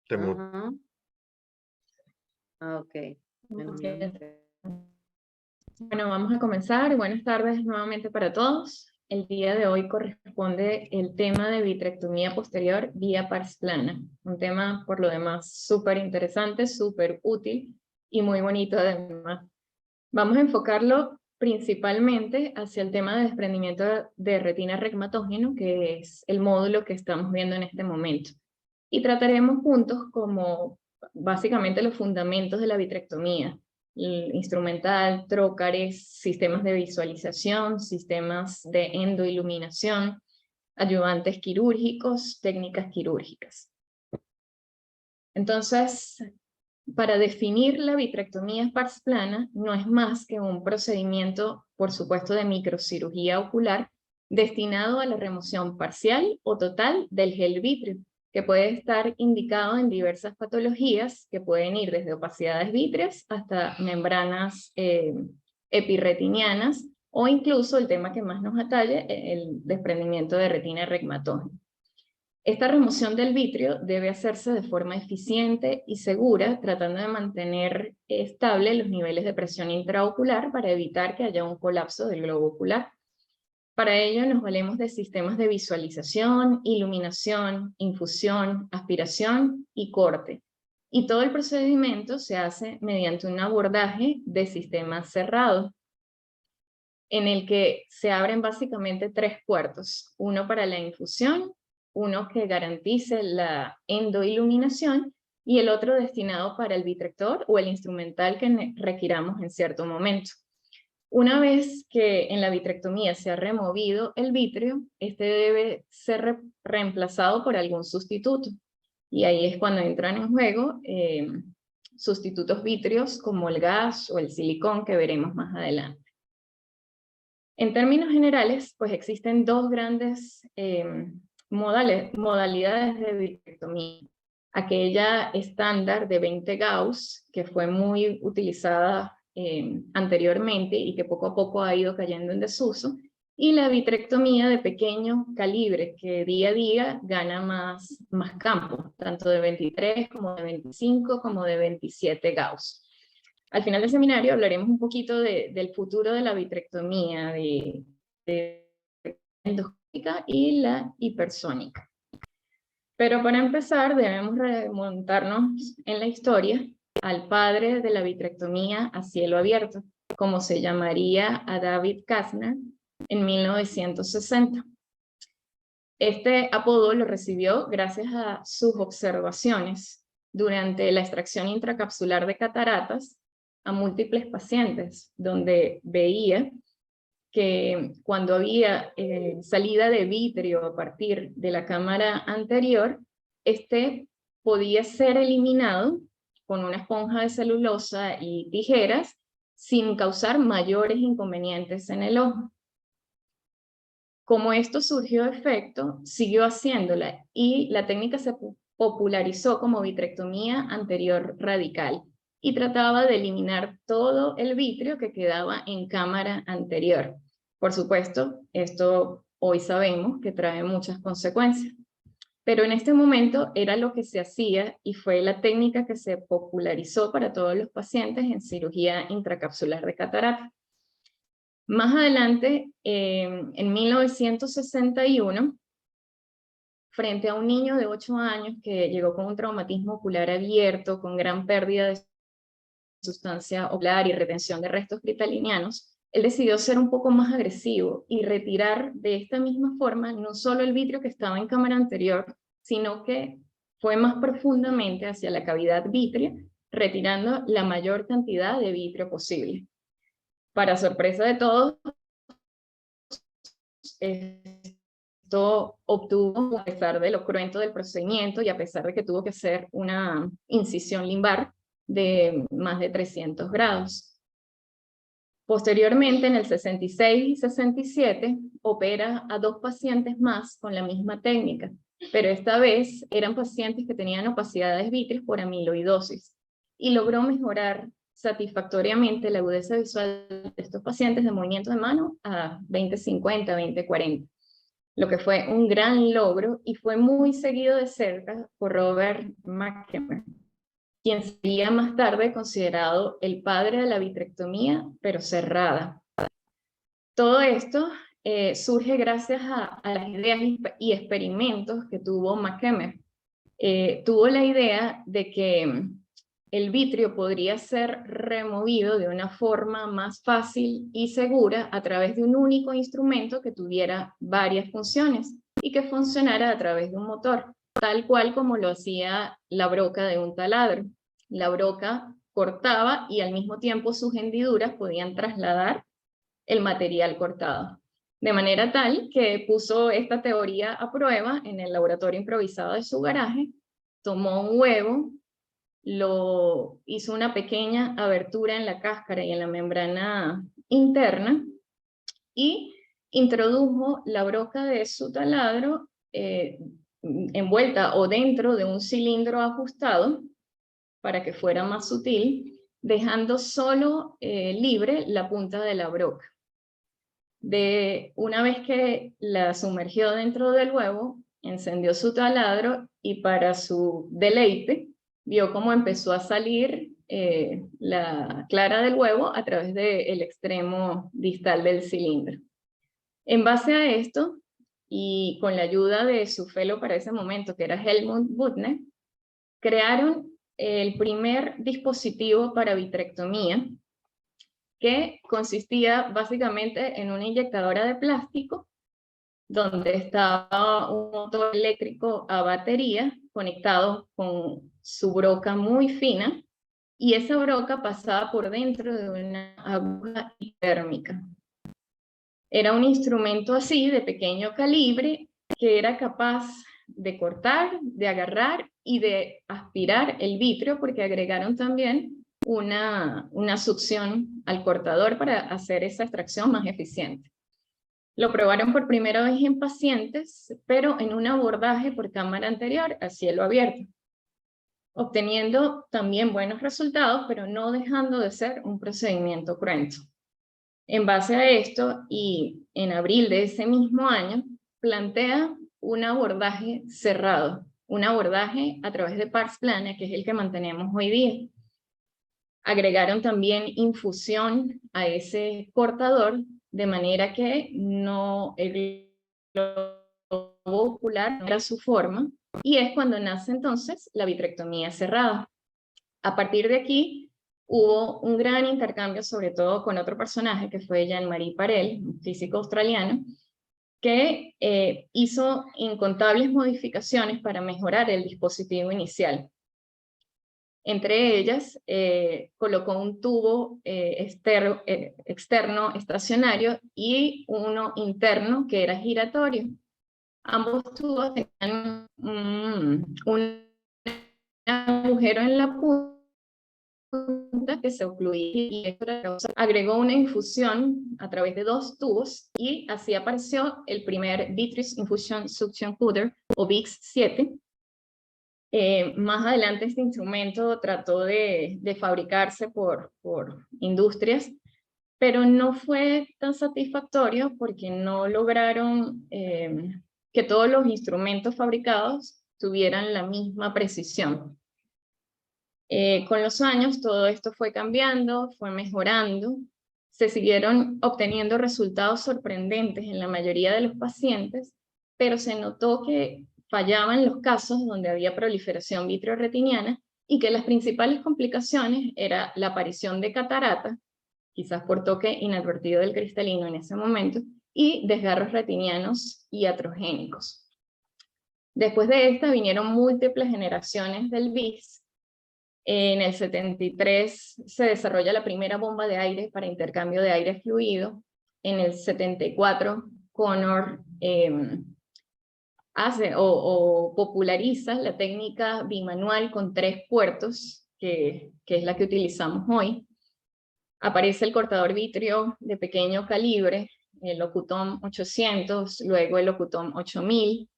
Te Ajá. Ah, ok. Ok. Bueno, vamos a comenzar. Buenas tardes nuevamente para todos. El día de hoy corresponde el tema de vitrectomía posterior vía pars plana. Un tema, por lo demás, súper interesante, súper útil y muy bonito además. Vamos a enfocarlo principalmente hacia el tema de desprendimiento de retina regmatógeno, que es el módulo que estamos viendo en este momento. Y trataremos juntos como básicamente los fundamentos de la vitrectomía, el instrumental, trócares, sistemas de visualización, sistemas de endoiluminación, ayudantes quirúrgicos, técnicas quirúrgicas. Entonces, para definir la vitrectomía pars plana, no es más que un procedimiento, por supuesto, de microcirugía ocular destinado a la remoción parcial o total del gel vítreo, que puede estar indicado en diversas patologías que pueden ir desde opacidades vítreas hasta membranas epirretinianas o incluso el tema que más nos atañe, el desprendimiento de retina regmatógena. Esta remoción del vitrio debe hacerse de forma eficiente y segura, tratando de mantener estable los niveles de presión intraocular para evitar que haya un colapso del globo ocular. Para ello nos valemos de sistemas de visualización, iluminación, infusión, aspiración y corte. Y todo el procedimiento se hace mediante un abordaje de sistema cerrado, en el que se abren básicamente tres puertos, uno para la infusión, uno que garantice la endoiluminación y el otro destinado para el vitrector o el instrumental que requiramos en cierto momento. Una vez que en la vitrectomía se ha removido el vitrio, este debe ser reemplazado por algún sustituto. Y ahí es cuando entran en juego sustitutos vítreos como el gas o el silicón que veremos más adelante. En términos generales, pues existen dos grandes modalidades de vitrectomía. Aquella estándar de 20 Gauss, que fue muy utilizada anteriormente y que poco a poco ha ido cayendo en desuso, y la vitrectomía de pequeño calibre, que día a día gana más campo, tanto de 23 como de 25 como de 27 Gauss. Al final del seminario hablaremos un poquito del futuro de la vitrectomía, de endoscópica y la hipersónica. Pero para empezar debemos remontarnos en la historia al padre de la vitrectomía a cielo abierto, como se llamaría a David Kastner en 1960. Este apodo lo recibió gracias a sus observaciones durante la extracción intracapsular de cataratas a múltiples pacientes, donde veía que cuando había salida de vitrio a partir de la cámara anterior, este podía ser eliminado con una esponja de celulosa y tijeras sin causar mayores inconvenientes en el ojo. Como esto surgió de efecto, siguió haciéndola y la técnica se popularizó como vitrectomía anterior radical y trataba de eliminar todo el vitrio que quedaba en cámara anterior. Por supuesto, esto hoy sabemos que trae muchas consecuencias, pero en este momento era lo que se hacía y fue la técnica que se popularizó para todos los pacientes en cirugía intracapsular de catarata. Más adelante, en 1961, frente a un niño de 8 años que llegó con un traumatismo ocular abierto, con gran pérdida de sustancia ocular y retención de restos critalinianos, él decidió ser un poco más agresivo y retirar de esta misma forma no solo el vitrio que estaba en cámara anterior, sino que fue más profundamente hacia la cavidad vítrea, retirando la mayor cantidad de vitrio posible. Para sorpresa de todos, esto obtuvo, a pesar de lo cruento del procedimiento y a pesar de que tuvo que hacer una incisión limbar de más de 300 grados. Posteriormente, en el 66 y 67, opera a 2 pacientes más con la misma técnica, pero esta vez eran pacientes que tenían opacidades vítreas por amiloidosis y logró mejorar satisfactoriamente la agudeza visual de estos pacientes de movimiento de mano a 20/50, 20/40. lo que fue un gran logro y fue muy seguido de cerca por Robert McKemmer, quien sería más tarde considerado el padre de la vitrectomía, pero cerrada. Todo esto surge gracias a las ideas y experimentos que tuvo McKemmer. Tuvo la idea de que el vitrio podría ser removido de una forma más fácil y segura a través de un único instrumento que tuviera varias funciones y que funcionara a través de un motor, tal cual como lo hacía la broca de un taladro. La broca cortaba y al mismo tiempo sus hendiduras podían trasladar el material cortado. De manera tal que puso esta teoría a prueba en el laboratorio improvisado de su garaje, tomó un huevo, lo hizo una pequeña abertura en la cáscara y en la membrana interna y introdujo la broca de su taladro envuelta o dentro de un cilindro ajustado para que fuera más sutil, dejando solo libre la punta de la broca. Una vez que la sumergió dentro del huevo, encendió su taladro y para su deleite vio cómo empezó a salir la clara del huevo a través del extremo distal del cilindro. En base a esto, y con la ayuda de su fellow para ese momento, que era Helmut Büttner, crearon el primer dispositivo para vitrectomía, que consistía básicamente en una inyectadora de plástico donde estaba un motor eléctrico a batería conectado con su broca muy fina, y esa broca pasaba por dentro de una aguja hipérmica. Era un instrumento así de pequeño calibre que era capaz de cortar, de agarrar y de aspirar el vitrio, porque agregaron también una succión al cortador para hacer esa extracción más eficiente. Lo probaron por primera vez en pacientes, pero en un abordaje por cámara anterior a cielo abierto, obteniendo también buenos resultados, pero no dejando de ser un procedimiento cruento. En base a esto, y en abril de ese mismo año, plantea un abordaje cerrado, un abordaje a través de Pars Plana, que es el que mantenemos hoy día. Agregaron también infusión a ese cortador, de manera que no, el globo ocular no era su forma, y es cuando nace entonces la vitrectomía cerrada. A partir de aquí hubo un gran intercambio, sobre todo con otro personaje que fue Jean-Marie Parel, un físico australiano, que hizo incontables modificaciones para mejorar el dispositivo inicial. Entre ellas, colocó un tubo externo estacionario y uno interno que era giratorio. Ambos tubos tenían un agujero en la punta que se ocluía, y agregó una infusión a través de dos tubos y así apareció el primer Vitreous Infusion Suction Cutter, o VIX-7. Más adelante este instrumento trató de fabricarse por industrias, pero no fue tan satisfactorio porque no lograron que todos los instrumentos fabricados tuvieran la misma precisión. Con los años todo esto fue cambiando, fue mejorando, se siguieron obteniendo resultados sorprendentes en la mayoría de los pacientes, pero se notó que fallaban los casos donde había proliferación vitreoretiniana y que las principales complicaciones era la aparición de catarata, quizás por toque inadvertido del cristalino en ese momento, y desgarros retinianos iatrogénicos. Después de esta vinieron múltiples generaciones del VIX. En el 73 se desarrolla la primera bomba de aire para intercambio de aire fluido. En el 74 Connor hace o populariza la técnica bimanual con 3 puertos, que es la que utilizamos hoy. Aparece el cortador vítreo de pequeño calibre, el Locuton 800, luego el Locuton 8000.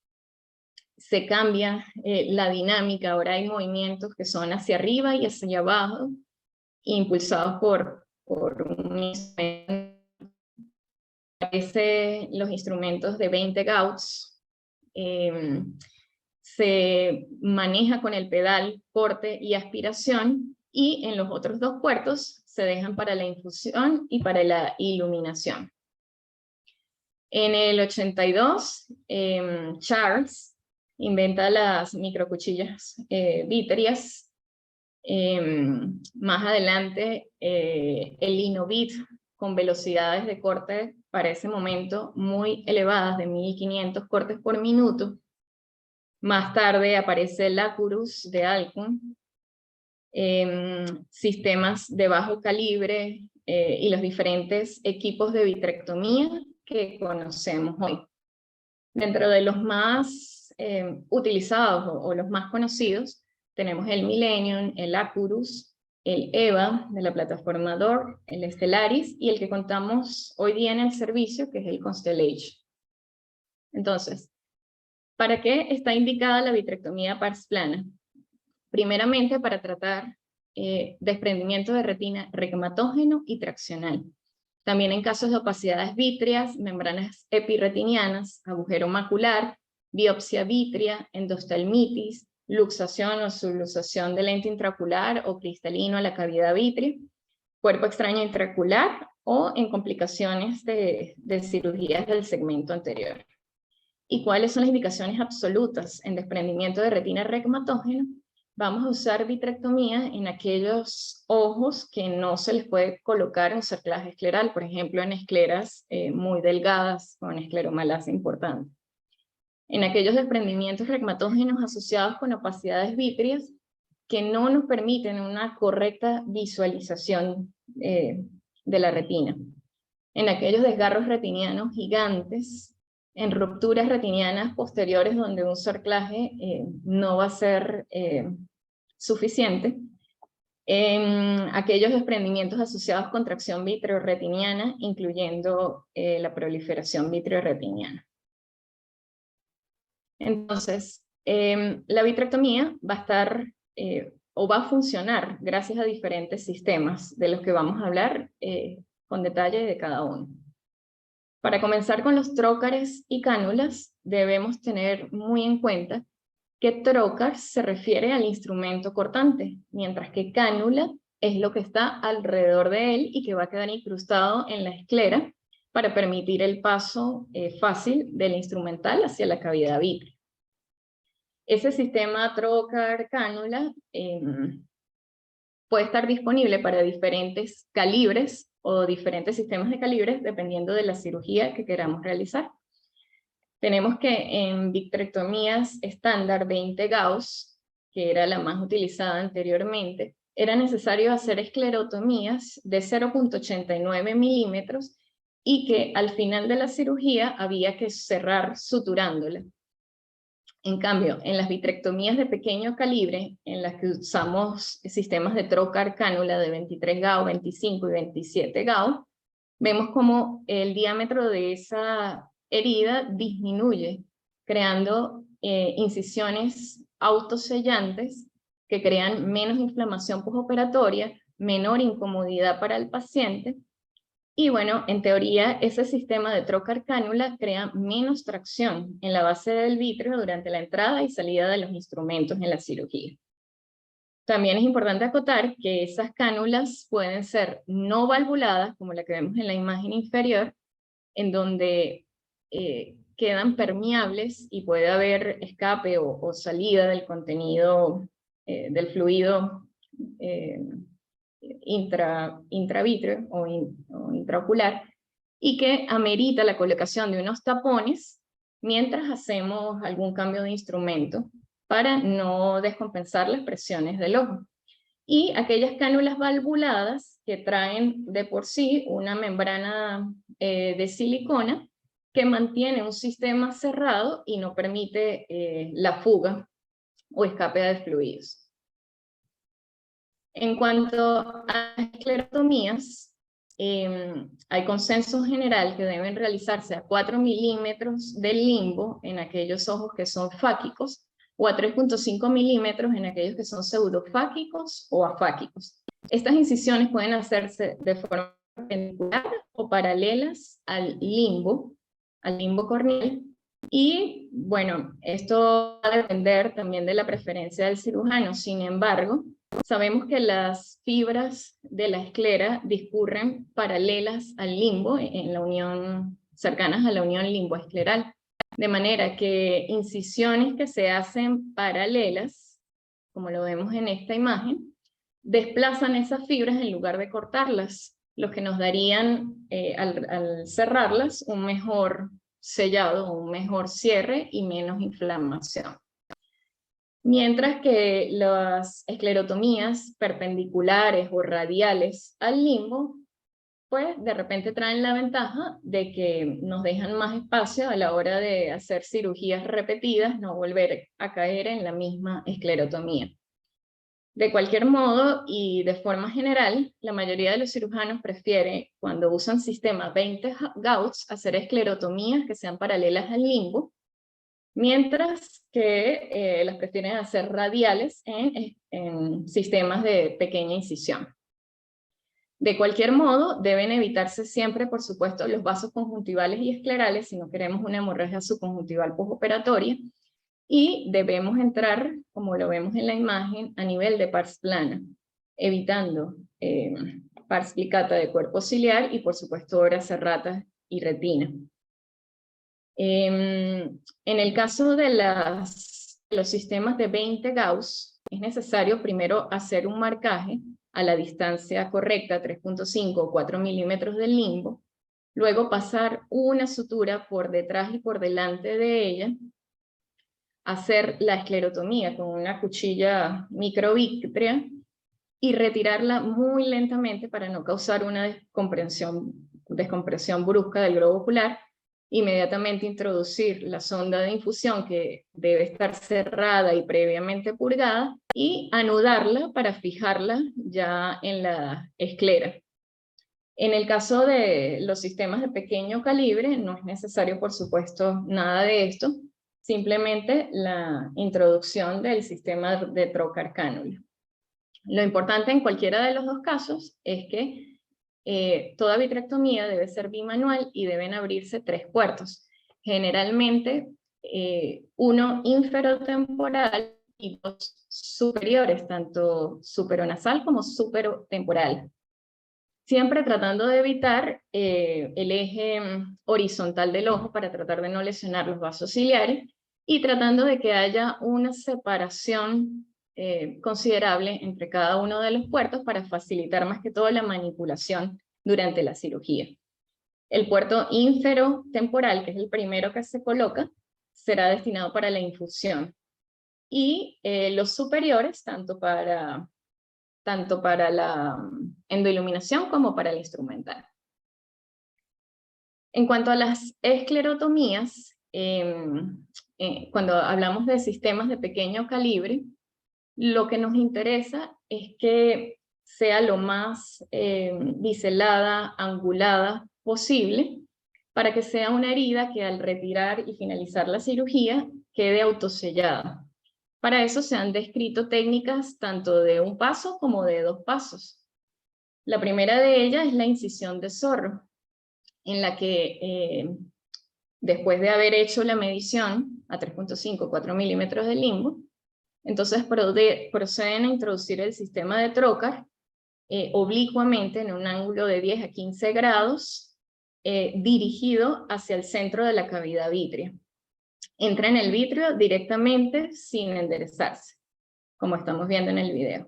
Se cambia la dinámica, ahora hay movimientos que son hacia arriba y hacia abajo, impulsados por un instrumento aparecen los instrumentos de 20 Gauss. Se maneja con el pedal corte y aspiración, y en los otros dos puertos se dejan para la infusión y para la iluminación. En el 82, Charles inventa las microcuchillas vítreas. Más adelante, el Linovit, con velocidades de corte para ese momento muy elevadas, de 1500 cortes por minuto. Más tarde aparece el Lacurus de Alcon, sistemas de bajo calibre y los diferentes equipos de vitrectomía que conocemos hoy. Dentro de los más utilizados o los más conocidos, tenemos el Millennium, el Lacurus, el EVA de la plataforma DOR, el Stellaris y el que contamos hoy día en el servicio, que es el Constellation. Entonces, ¿para qué está indicada la vitrectomía pars plana? Primeramente para tratar desprendimiento de retina regmatógeno y traccional. También en casos de opacidades vítreas, membranas epirretinianas, agujero macular, biopsia vítrea, endoftalmitis, luxación o subluxación de lente intraocular o cristalino a la cavidad vitrea, cuerpo extraño intraocular o en complicaciones de cirugías del segmento anterior. ¿Y cuáles son las indicaciones absolutas en desprendimiento de retina regmatógeno? Vamos a usar vitrectomía en aquellos ojos que no se les puede colocar un cerclaje escleral, por ejemplo en escleras muy delgadas con escleromalacia importante. En aquellos desprendimientos regmatógenos asociados con opacidades vítreas que no nos permiten una correcta visualización de la retina. En aquellos desgarros retinianos gigantes, en rupturas retinianas posteriores donde un cerclaje no va a ser suficiente, en aquellos desprendimientos asociados con tracción vitreoretiniana, incluyendo la proliferación vitreoretiniana. Entonces, la vitrectomía va a estar o va a funcionar gracias a diferentes sistemas de los que vamos a hablar con detalle de cada uno. Para comenzar con los trócares y cánulas, debemos tener muy en cuenta que trocar se refiere al instrumento cortante, mientras que cánula es lo que está alrededor de él y que va a quedar incrustado en la esclera para permitir el paso fácil del instrumental hacia la cavidad vitrea. Ese sistema trocar-cánula puede estar disponible para diferentes calibres o diferentes sistemas de calibres dependiendo de la cirugía que queramos realizar. Tenemos que en vitrectomías estándar 20 Gauss, que era la más utilizada anteriormente, era necesario hacer esclerotomías de 0.89 milímetros y que al final de la cirugía había que cerrar suturándola. En cambio, en las vitrectomías de pequeño calibre, en las que usamos sistemas de trocar cánula de 23 Gauss, 25 y 27 Gauss, vemos como el diámetro de esa herida disminuye, creando incisiones autosellantes que crean menos inflamación postoperatoria, menor incomodidad para el paciente. Y bueno, en teoría, ese sistema de trocar cánula crea menos tracción en la base del vítreo durante la entrada y salida de los instrumentos en la cirugía. También es importante acotar que esas cánulas pueden ser no valvuladas, como la que vemos en la imagen inferior, en donde quedan permeables y puede haber escape o salida del contenido del fluido intravítreo o intraocular, y que amerita la colocación de unos tapones mientras hacemos algún cambio de instrumento para no descompensar las presiones del ojo. Y aquellas cánulas valvuladas que traen de por sí una membrana de silicona que mantiene un sistema cerrado y no permite la fuga o escape de fluidos. En cuanto a esclerotomías, hay consenso general que deben realizarse a 4 milímetros del limbo en aquellos ojos que son fáquicos, o a 3.5 milímetros en aquellos que son pseudofáquicos o afáquicos. Estas incisiones pueden hacerse de forma perpendicular o paralelas al limbo corneal. Y bueno, esto va a depender también de la preferencia del cirujano. Sin embargo, sabemos que las fibras de la esclera discurren paralelas al limbo, en la unión, cercanas a la unión limboescleral. De manera que incisiones que se hacen paralelas, como lo vemos en esta imagen, desplazan esas fibras en lugar de cortarlas, lo que nos darían, al cerrarlas, un mejor sellado, un mejor cierre y menos inflamación. Mientras que las esclerotomías perpendiculares o radiales al limbo, pues de repente traen la ventaja de que nos dejan más espacio a la hora de hacer cirugías repetidas, no volver a caer en la misma esclerotomía. De cualquier modo y de forma general, la mayoría de los cirujanos prefiere, cuando usan sistema 20 Gauss, hacer esclerotomías que sean paralelas al limbo, mientras que las prefieren hacer radiales en sistemas de pequeña incisión. De cualquier modo, deben evitarse siempre, por supuesto, los vasos conjuntivales y esclerales si no queremos una hemorragia subconjuntival postoperatoria, y debemos entrar, como lo vemos en la imagen, a nivel de pars plana, evitando pars plicata de cuerpo ciliar y por supuesto horas serratas y retina. En el caso de los sistemas de 20 Gauss, es necesario primero hacer un marcaje a la distancia correcta, 3.5 o 4 milímetros del limbo, luego pasar una sutura por detrás y por delante de ella, hacer la esclerotomía con una cuchilla microvítrea y retirarla muy lentamente para no causar una descompresión brusca del globo ocular. Inmediatamente introducir la sonda de infusión, que debe estar cerrada y previamente purgada, y anudarla para fijarla ya en la esclera. En el caso de los sistemas de pequeño calibre, no es necesario, por supuesto, nada de esto, simplemente la introducción del sistema de trocar cánula. Lo importante en cualquiera de los dos casos es que toda vitrectomía debe ser bimanual y deben abrirse 3 puertos. Generalmente, uno inferotemporal y 2 superiores, tanto superonasal como superotemporal. Siempre tratando de evitar el eje horizontal del ojo para tratar de no lesionar los vasos ciliares y tratando de que haya una separación considerable entre cada uno de los puertos para facilitar más que todo la manipulación durante la cirugía. El puerto inferotemporal, que es el primero que se coloca, será destinado para la infusión. Y los superiores, tanto para la endoiluminación como para el instrumental. En cuanto a las esclerotomías, cuando hablamos de sistemas de pequeño calibre, lo que nos interesa es que sea lo más biselada, angulada posible, para que sea una herida que al retirar y finalizar la cirugía quede autosellada. Para eso se han descrito técnicas tanto de un paso como de 2 pasos. La primera de ellas es la incisión de zorro, en la que después de haber hecho la medición a 3.5 o 4 milímetros de limbo, entonces proceden a introducir el sistema de trocar oblicuamente en un ángulo de 10 a 15 grados dirigido hacia el centro de la cavidad vítrea. Entra en el vítreo directamente sin enderezarse, como estamos viendo en el video.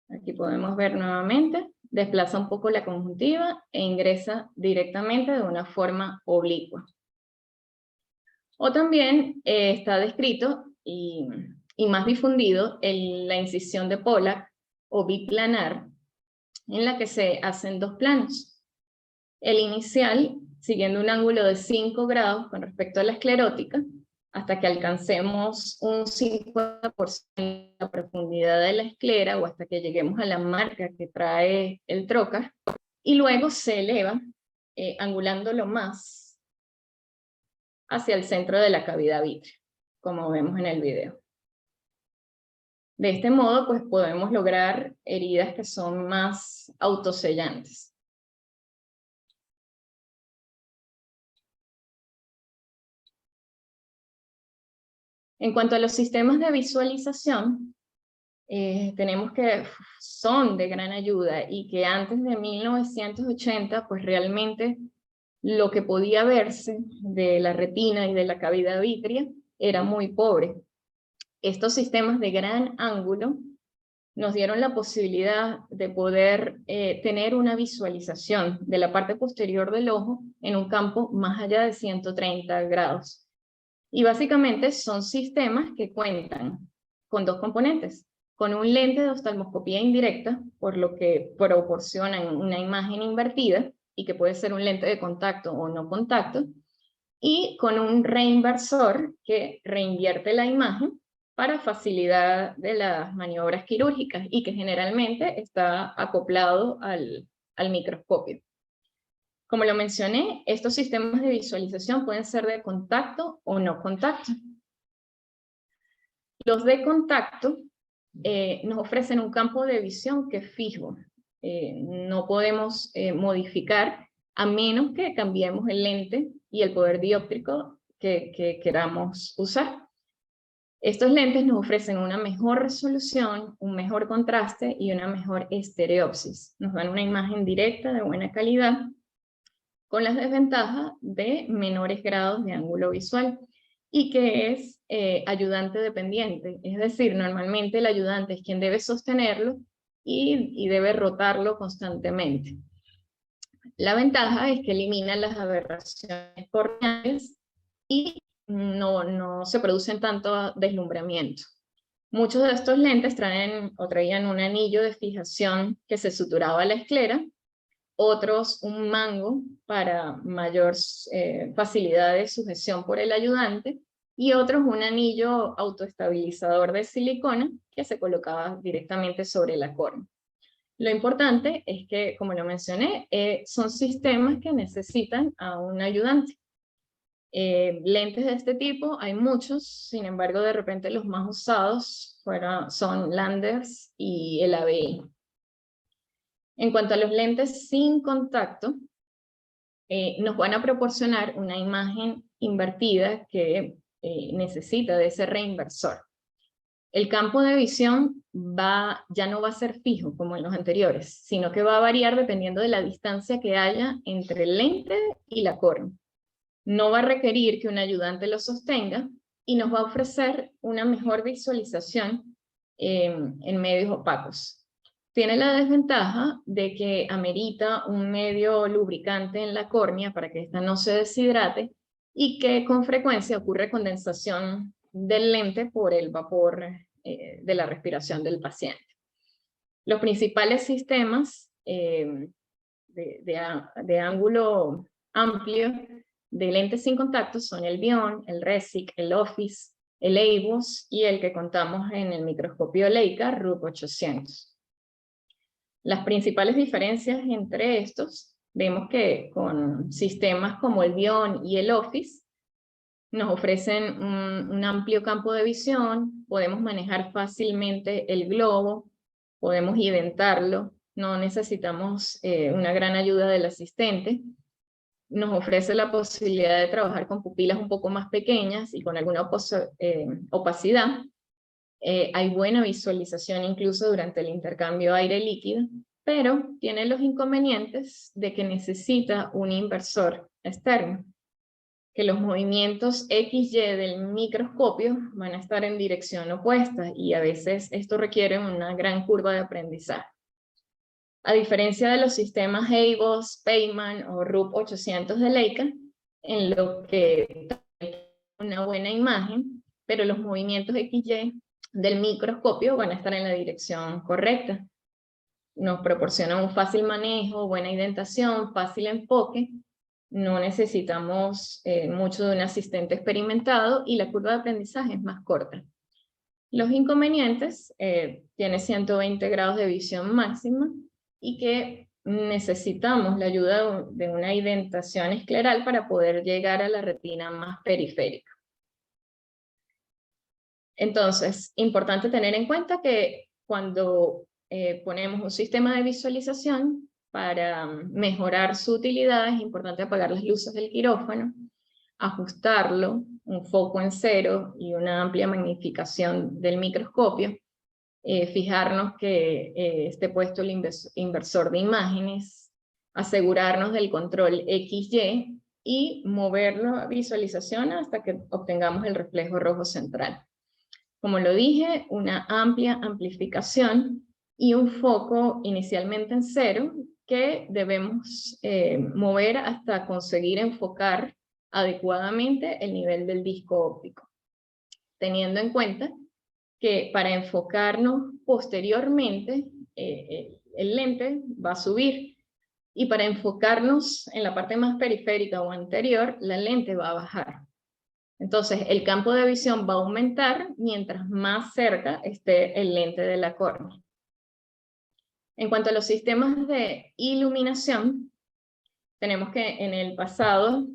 Aquí podemos ver nuevamente, desplaza un poco la conjuntiva e ingresa directamente de una forma oblicua. O también está descrito y más difundido la incisión de Pollack o biplanar, en la que se hacen 2 planos. El inicial, siguiendo un ángulo de 5 grados con respecto a la esclerótica, hasta que alcancemos un 50% de la profundidad de la esclera o hasta que lleguemos a la marca que trae el trocar, y luego se eleva, angulándolo más hacia el centro de la cavidad vítrea, como vemos en el video. De este modo, pues podemos lograr heridas que son más autosellantes. En cuanto a los sistemas de visualización, tenemos que son de gran ayuda y que antes de 1980, pues realmente lo que podía verse de la retina y de la cavidad vítrea era muy pobre. Estos sistemas de gran ángulo nos dieron la posibilidad de poder tener una visualización de la parte posterior del ojo en un campo más allá de 130 grados. Y básicamente son sistemas que cuentan con dos componentes, con un lente de oftalmoscopía indirecta, por lo que proporcionan una imagen invertida y que puede ser un lente de contacto o no contacto, y con un reinversor que reinvierte la imagen para facilidad de las maniobras quirúrgicas y que generalmente está acoplado al microscopio. Como lo mencioné, estos sistemas de visualización pueden ser de contacto o no contacto. Los de contacto nos ofrecen un campo de visión que es fijo. No podemos modificar a menos que cambiemos el lente y el poder dióptrico que queramos usar. Estos lentes nos ofrecen una mejor resolución, un mejor contraste y una mejor estereopsis. Nos dan una imagen directa de buena calidad, con las desventajas de menores grados de ángulo visual y que es ayudante dependiente. Es decir, normalmente el ayudante es quien debe sostenerlo y debe rotarlo constantemente. La ventaja es que elimina las aberraciones corneales y no se producen tanto deslumbramiento. Muchos de estos lentes traen o traían un anillo de fijación que se suturaba a la esclera, otros un mango para mayor facilidad de sujeción por el ayudante, y otros un anillo autoestabilizador de silicona que se colocaba directamente sobre la córnea. Lo importante es que, como lo mencioné, son sistemas que necesitan a un ayudante. Lentes de este tipo hay muchos, sin embargo, de repente los más usados son Landers y el ABI. En cuanto a los lentes sin contacto, nos van a proporcionar una imagen invertida que necesita de ese reinversor. El campo de visión ya no va a ser fijo como en los anteriores, sino que va a variar dependiendo de la distancia que haya entre el lente y la córnea. No va a requerir que un ayudante lo sostenga y nos va a ofrecer una mejor visualización en medios opacos. Tiene la desventaja de que amerita un medio lubricante en la córnea para que ésta no se deshidrate y que con frecuencia ocurre condensación del lente por el vapor de la respiración del paciente. Los principales sistemas de ángulo amplio de lentes sin contacto son el Bion, el Resic, el Office, el EIBOS y el que contamos en el microscopio Leica RUP 800. Las principales diferencias entre estos, vemos que con sistemas como el Bion y el Office, nos ofrecen un amplio campo de visión, podemos manejar fácilmente el globo, podemos identarlo, no necesitamos una gran ayuda del asistente. Nos ofrece la posibilidad de trabajar con pupilas un poco más pequeñas y con alguna opacidad. Hay buena visualización incluso durante el intercambio aire-líquido, pero tiene los inconvenientes de que necesita un inversor externo, que los movimientos XY del microscopio van a estar en dirección opuesta y a veces esto requiere una gran curva de aprendizaje. A diferencia de los sistemas EIBOS, Peyman o RUP 800 de Leica, en lo que una buena imagen, pero los movimientos XY del microscopio van a estar en la dirección correcta. Nos proporciona un fácil manejo, buena indentación, fácil enfoque. No necesitamos mucho de un asistente experimentado y la curva de aprendizaje es más corta. Los inconvenientes, tiene 120 grados de visión máxima y que necesitamos la ayuda de una indentación escleral para poder llegar a la retina más periférica. Entonces, importante tener en cuenta que cuando ponemos un sistema de visualización para mejorar su utilidad, es importante apagar las luces del quirófano, ajustarlo, un foco en cero y una amplia magnificación del microscopio, fijarnos que esté puesto el inversor de imágenes, asegurarnos del control XY y moverlo a visualización hasta que obtengamos el reflejo rojo central. Como lo dije, una amplia amplificación y un foco inicialmente en cero que debemos mover hasta conseguir enfocar adecuadamente el nivel del disco óptico, teniendo en cuenta que para enfocarnos posteriormente el lente va a subir y para enfocarnos en la parte más periférica o anterior la lente va a bajar. Entonces el campo de visión va a aumentar mientras más cerca esté el lente de la córnea. En cuanto a los sistemas de iluminación, tenemos que en el pasado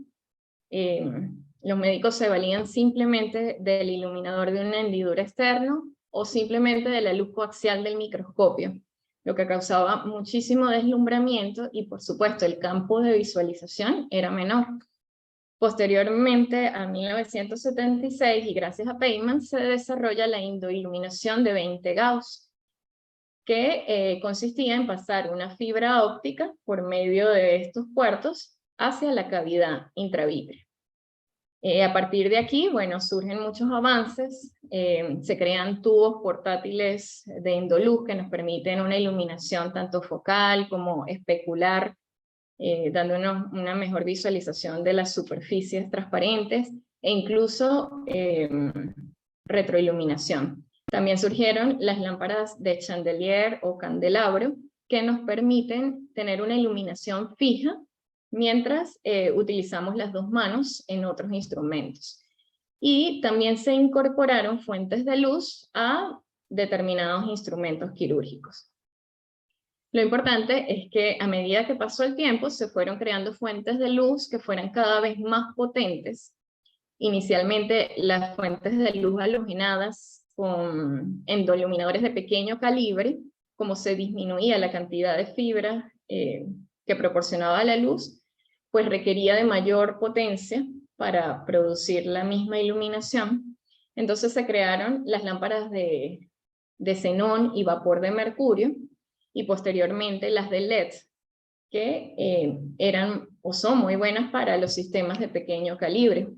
los médicos se valían simplemente del iluminador de una hendidura externo o simplemente de la luz coaxial del microscopio, lo que causaba muchísimo deslumbramiento y por supuesto el campo de visualización era menor. Posteriormente, a 1976, y gracias a Feynman, se desarrolla la endoiluminación de 20 Gauss, que consistía en pasar una fibra óptica por medio de estos puertos hacia la cavidad intravítrea. A partir de aquí, bueno, surgen muchos avances, se crean tubos portátiles de endoluz que nos permiten una iluminación tanto focal como especular, dándonos una mejor visualización de las superficies transparentes e incluso retroiluminación. También surgieron las lámparas de chandelier o candelabro que nos permiten tener una iluminación fija mientras utilizamos las dos manos en otros instrumentos. Y también se incorporaron fuentes de luz a determinados instrumentos quirúrgicos. Lo importante es que a medida que pasó el tiempo se fueron creando fuentes de luz que fueran cada vez más potentes. Inicialmente las fuentes de luz halogenadas con endoluminadores de pequeño calibre, como se disminuía la cantidad de fibras que proporcionaba la luz, pues requería de mayor potencia para producir la misma iluminación. Entonces se crearon las lámparas de xenón y vapor de mercurio, y posteriormente las de LED, que eran o son muy buenas para los sistemas de pequeño calibre.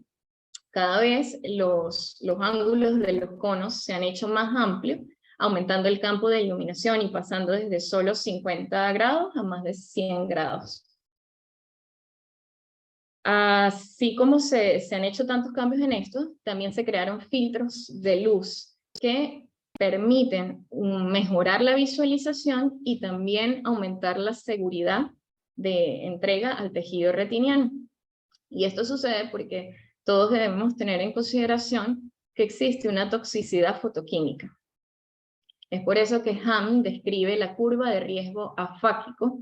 Cada vez los ángulos de los conos se han hecho más amplios, aumentando el campo de iluminación y pasando desde solo 50 grados a más de 100 grados. Así como se han hecho tantos cambios en esto, también se crearon filtros de luz que permiten mejorar la visualización y también aumentar la seguridad de entrega al tejido retiniano. Y esto sucede porque todos debemos tener en consideración que existe una toxicidad fotoquímica. Es por eso que Ham describe la curva de riesgo afáquico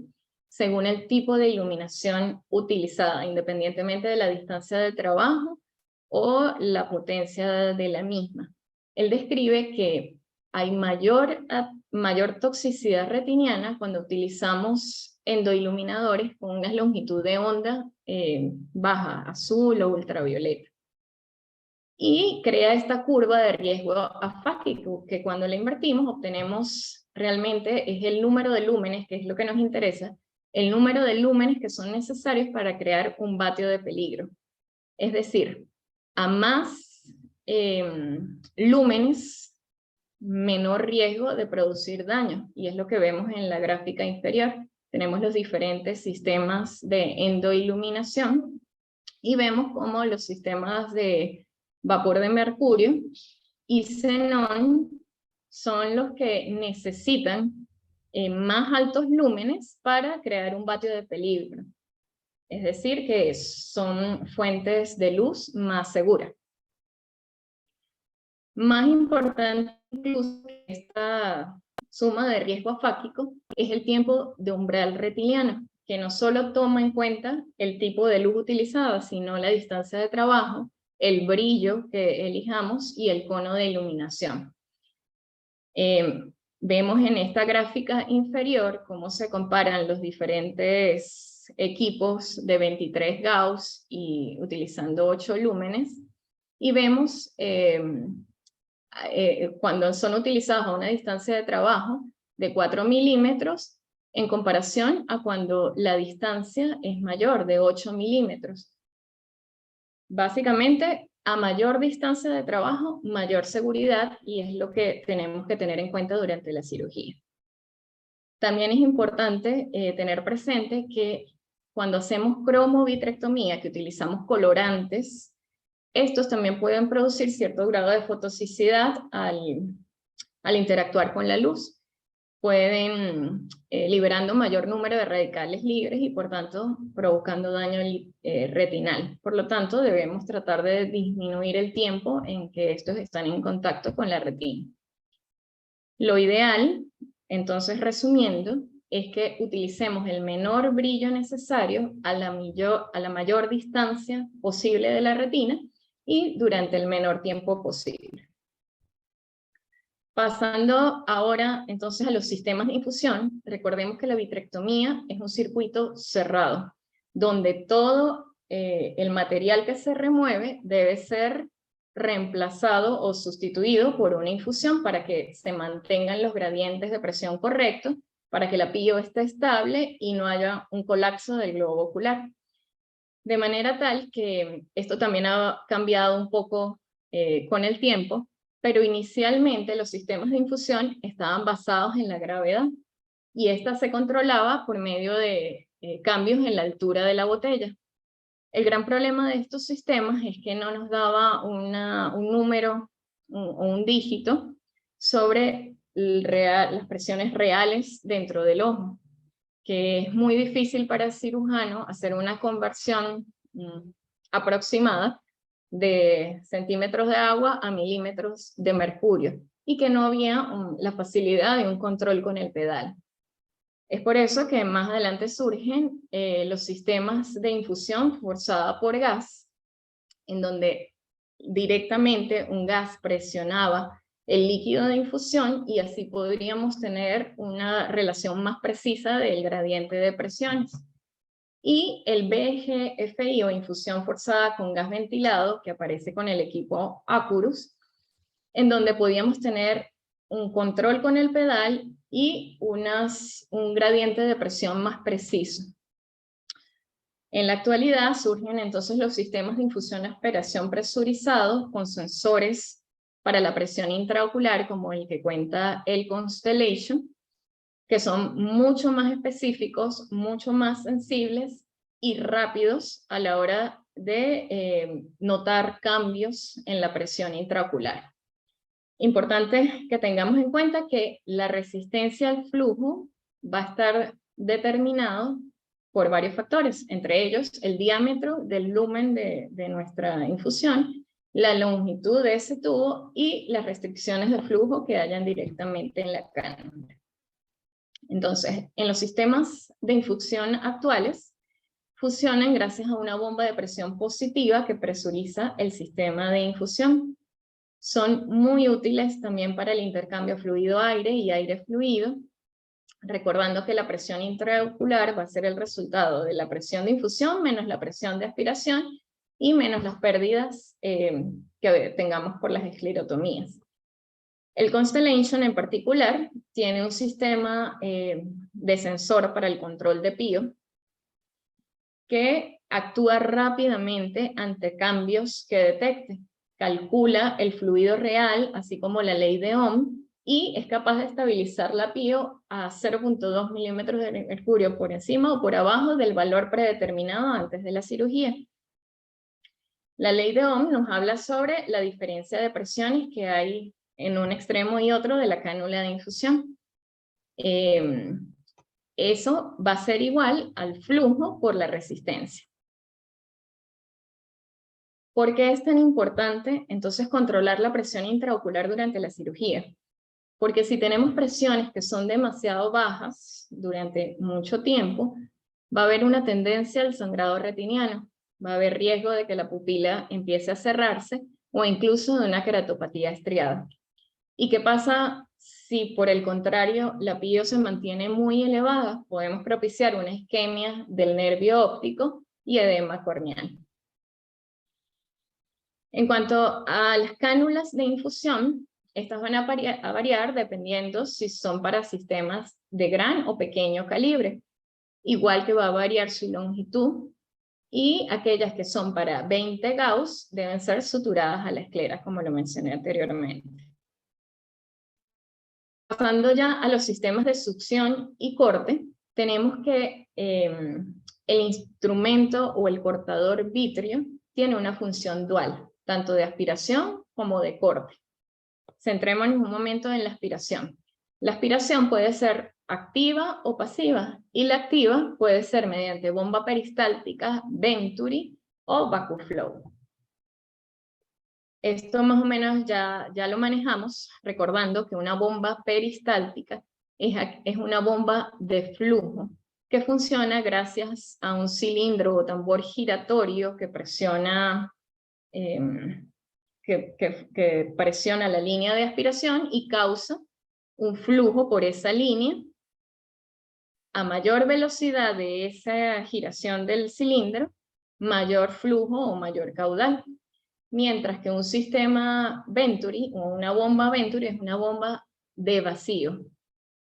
según el tipo de iluminación utilizada, independientemente de la distancia de trabajo o la potencia de la misma. Él describe que hay mayor toxicidad retiniana cuando utilizamos endoiluminadores con una longitud de onda baja, azul o ultravioleta. Y crea esta curva de riesgo afáquico, que cuando la invertimos obtenemos realmente es el número de lúmenes, que es lo que nos interesa, el número de lúmenes que son necesarios para crear un vatio de peligro. Es decir, a más lúmenes, menor riesgo de producir daño, y es lo que vemos en la gráfica inferior. Tenemos los diferentes sistemas de endoiluminación y vemos cómo los sistemas de vapor de mercurio y xenón son los que necesitan más altos lúmenes para crear un vatio de peligro. Es decir, que son fuentes de luz más seguras. Más importante incluso que esta suma de riesgo afáquico es el tiempo de umbral retiniano, que no solo toma en cuenta el tipo de luz utilizada, sino la distancia de trabajo, el brillo que elijamos y el cono de iluminación. Vemos en esta gráfica inferior cómo se comparan los diferentes equipos de 23 Gauss y utilizando 8 lúmenes, y vemos cuando son utilizados a una distancia de trabajo de 4 milímetros en comparación a cuando la distancia es mayor, de 8 milímetros. Básicamente, a mayor distancia de trabajo, mayor seguridad, y es lo que tenemos que tener en cuenta durante la cirugía. También es importante tener presente que cuando hacemos cromovitrectomía, que utilizamos colorantes, estos también pueden producir cierto grado de fototoxicidad al interactuar con la luz. Pueden liberando mayor número de radicales libres y por tanto provocando daño retinal. Por lo tanto, debemos tratar de disminuir el tiempo en que estos están en contacto con la retina. Lo ideal, entonces resumiendo, es que utilicemos el menor brillo necesario a la mayor distancia posible de la retina y durante el menor tiempo posible. Pasando ahora entonces a los sistemas de infusión, recordemos que la vitrectomía es un circuito cerrado, donde todo el material que se remueve debe ser reemplazado o sustituido por una infusión para que se mantengan los gradientes de presión correctos, para que la PIO esté estable y no haya un colapso del globo ocular. De manera tal que esto también ha cambiado un poco con el tiempo, pero inicialmente los sistemas de infusión estaban basados en la gravedad y esta se controlaba por medio de cambios en la altura de la botella. El gran problema de estos sistemas es que no nos daba un número o un dígito sobre las presiones reales dentro del ojo, que es muy difícil para el cirujano hacer una conversión aproximada de centímetros de agua a milímetros de mercurio, y que no había la facilidad de un control con el pedal. Es por eso que más adelante surgen los sistemas de infusión forzada por gas, en donde directamente un gas presionaba el líquido de infusión y así podríamos tener una relación más precisa del gradiente de presiones. Y el BGFI o infusión forzada con gas ventilado, que aparece con el equipo Accurus, en donde podíamos tener un control con el pedal y un gradiente de presión más preciso. En la actualidad surgen entonces los sistemas de infusión a aspiración presurizados con sensores para la presión intraocular, como el que cuenta el Constellation, que son mucho más específicos, mucho más sensibles y rápidos a la hora de notar cambios en la presión intraocular. Importante que tengamos en cuenta que la resistencia al flujo va a estar determinado por varios factores, entre ellos el diámetro del lumen de nuestra infusión, la longitud de ese tubo y las restricciones de flujo que hayan directamente en la cánula. Entonces, en los sistemas de infusión actuales, funcionan gracias a una bomba de presión positiva que presuriza el sistema de infusión. Son muy útiles también para el intercambio fluido-aire y aire-fluido, recordando que la presión intraocular va a ser el resultado de la presión de infusión menos la presión de aspiración y menos las pérdidas que tengamos por las esclerotomías. El Constellation en particular tiene un sistema de sensor para el control de PIO que actúa rápidamente ante cambios que detecte. Calcula el fluido real, así como la ley de Ohm, y es capaz de estabilizar la PIO a 0.2 milímetros de mercurio por encima o por abajo del valor predeterminado antes de la cirugía. La ley de Ohm nos habla sobre la diferencia de presiones que hay en un extremo y otro de la cánula de infusión. Eso va a ser igual al flujo por la resistencia. ¿Por qué es tan importante entonces controlar la presión intraocular durante la cirugía? Porque si tenemos presiones que son demasiado bajas durante mucho tiempo, va a haber una tendencia al sangrado retiniano. Va a haber riesgo de que la pupila empiece a cerrarse o incluso de una queratopatía estriada. ¿Y qué pasa si por el contrario la PIO se mantiene muy elevada? Podemos propiciar una isquemia del nervio óptico y edema corneal. En cuanto a las cánulas de infusión, estas van a variar dependiendo si son para sistemas de gran o pequeño calibre, igual que va a variar su longitud, y aquellas que son para 20 Gauss deben ser suturadas a la esclera, como lo mencioné anteriormente. Pasando ya a los sistemas de succión y corte, tenemos que el instrumento o el cortador vítreo tiene una función dual, tanto de aspiración como de corte. Centrémonos un momento en la aspiración. La aspiración puede ser activa o pasiva, y la activa puede ser mediante bomba peristáltica, Venturi o VacuFlow. Esto más o menos ya lo manejamos, recordando que una bomba peristáltica es una bomba de flujo que funciona gracias a un cilindro o tambor giratorio que presiona, que presiona la línea de aspiración y causa un flujo por esa línea. A mayor velocidad de esa giración del cilindro, mayor flujo o mayor caudal. Mientras que un sistema Venturi o una bomba Venturi es una bomba de vacío.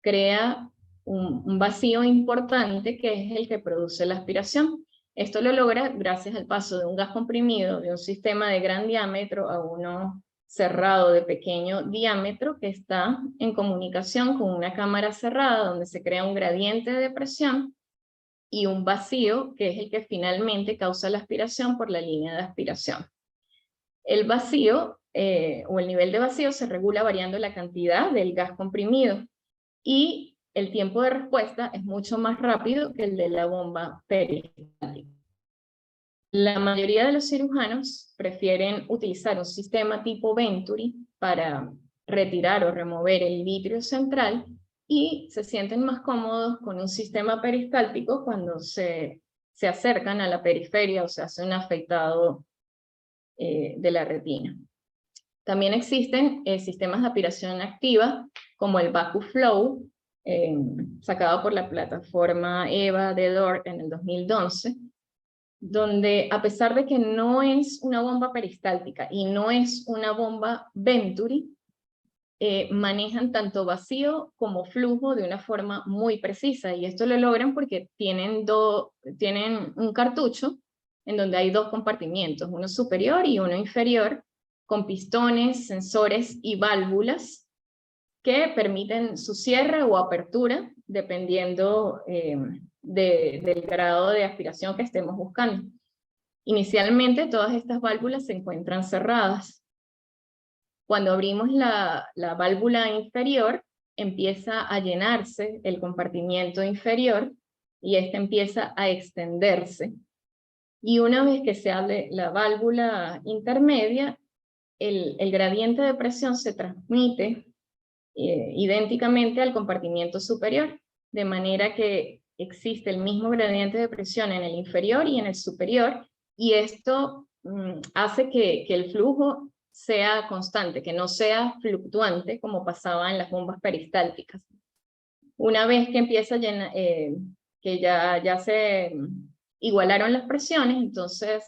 Crea un vacío importante que es el que produce la aspiración. Esto lo logra gracias al paso de un gas comprimido de un sistema de gran diámetro a uno cerrado de pequeño diámetro que está en comunicación con una cámara cerrada donde se crea un gradiente de presión y un vacío que es el que finalmente causa la aspiración por la línea de aspiración. El vacío o el nivel de vacío se regula variando la cantidad del gas comprimido y el tiempo de respuesta es mucho más rápido que el de la bomba peristáltica. La mayoría de los cirujanos prefieren utilizar un sistema tipo Venturi para retirar o remover el vitrio central y se sienten más cómodos con un sistema peristáltico cuando se acercan a la periferia o se hace un afeitado de la retina. También existen sistemas de aspiración activa como el VacuFlow, sacado por la plataforma EVA de DOR en el 2011, donde a pesar de que no es una bomba peristáltica y no es una bomba Venturi, manejan tanto vacío como flujo de una forma muy precisa, y esto lo logran porque tienen un cartucho en donde hay dos compartimientos, uno superior y uno inferior, con pistones, sensores y válvulas que permiten su cierre o apertura dependiendo del grado de aspiración que estemos buscando. Inicialmente todas estas válvulas se encuentran cerradas. Cuando abrimos la válvula inferior, empieza a llenarse el compartimiento inferior y este empieza a extenderse. Y una vez que se abre la válvula intermedia, el gradiente de presión se transmite idénticamente al compartimiento superior, de manera que existe el mismo gradiente de presión en el inferior y en el superior, y esto hace que el flujo sea constante, que no sea fluctuante como pasaba en las bombas peristálticas. Una vez que empieza a llenar, que ya se igualaron las presiones, entonces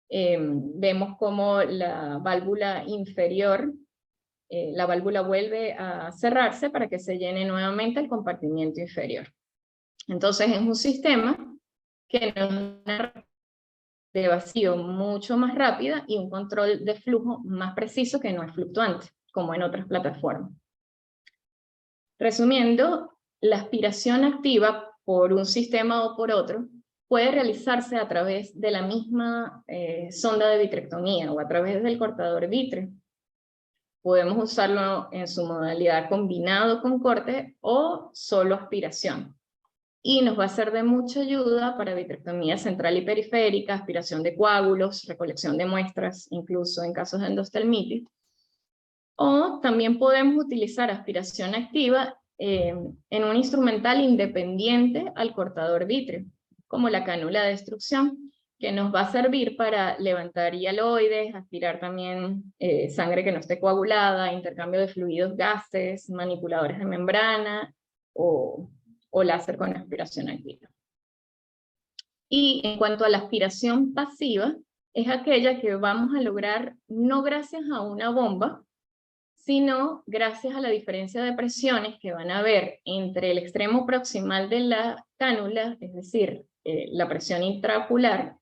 vemos como la válvula inferior, la válvula vuelve a cerrarse para que se llene nuevamente el compartimiento inferior. Entonces es un sistema que nos da de vacío mucho más rápida y un control de flujo más preciso que no es fluctuante, como en otras plataformas. Resumiendo, la aspiración activa por un sistema o por otro puede realizarse a través de la misma sonda de vitrectomía o a través del cortador vítreo. Podemos usarlo en su modalidad combinado con corte o solo aspiración. Y nos va a ser de mucha ayuda para vitrectomía central y periférica, aspiración de coágulos, recolección de muestras, incluso en casos de endostelmitis. O también podemos utilizar aspiración activa en un instrumental independiente al cortador vítreo, como la cánula de extrusión. que nos va a servir para levantar hialoides, aspirar también sangre que no esté coagulada, intercambio de fluidos, gases, manipuladores de membrana o láser con aspiración activa. Y en cuanto a la aspiración pasiva, es aquella que vamos a lograr no gracias a una bomba, sino gracias a la diferencia de presiones que van a haber entre el extremo proximal de la cánula, es decir, la presión intraocular,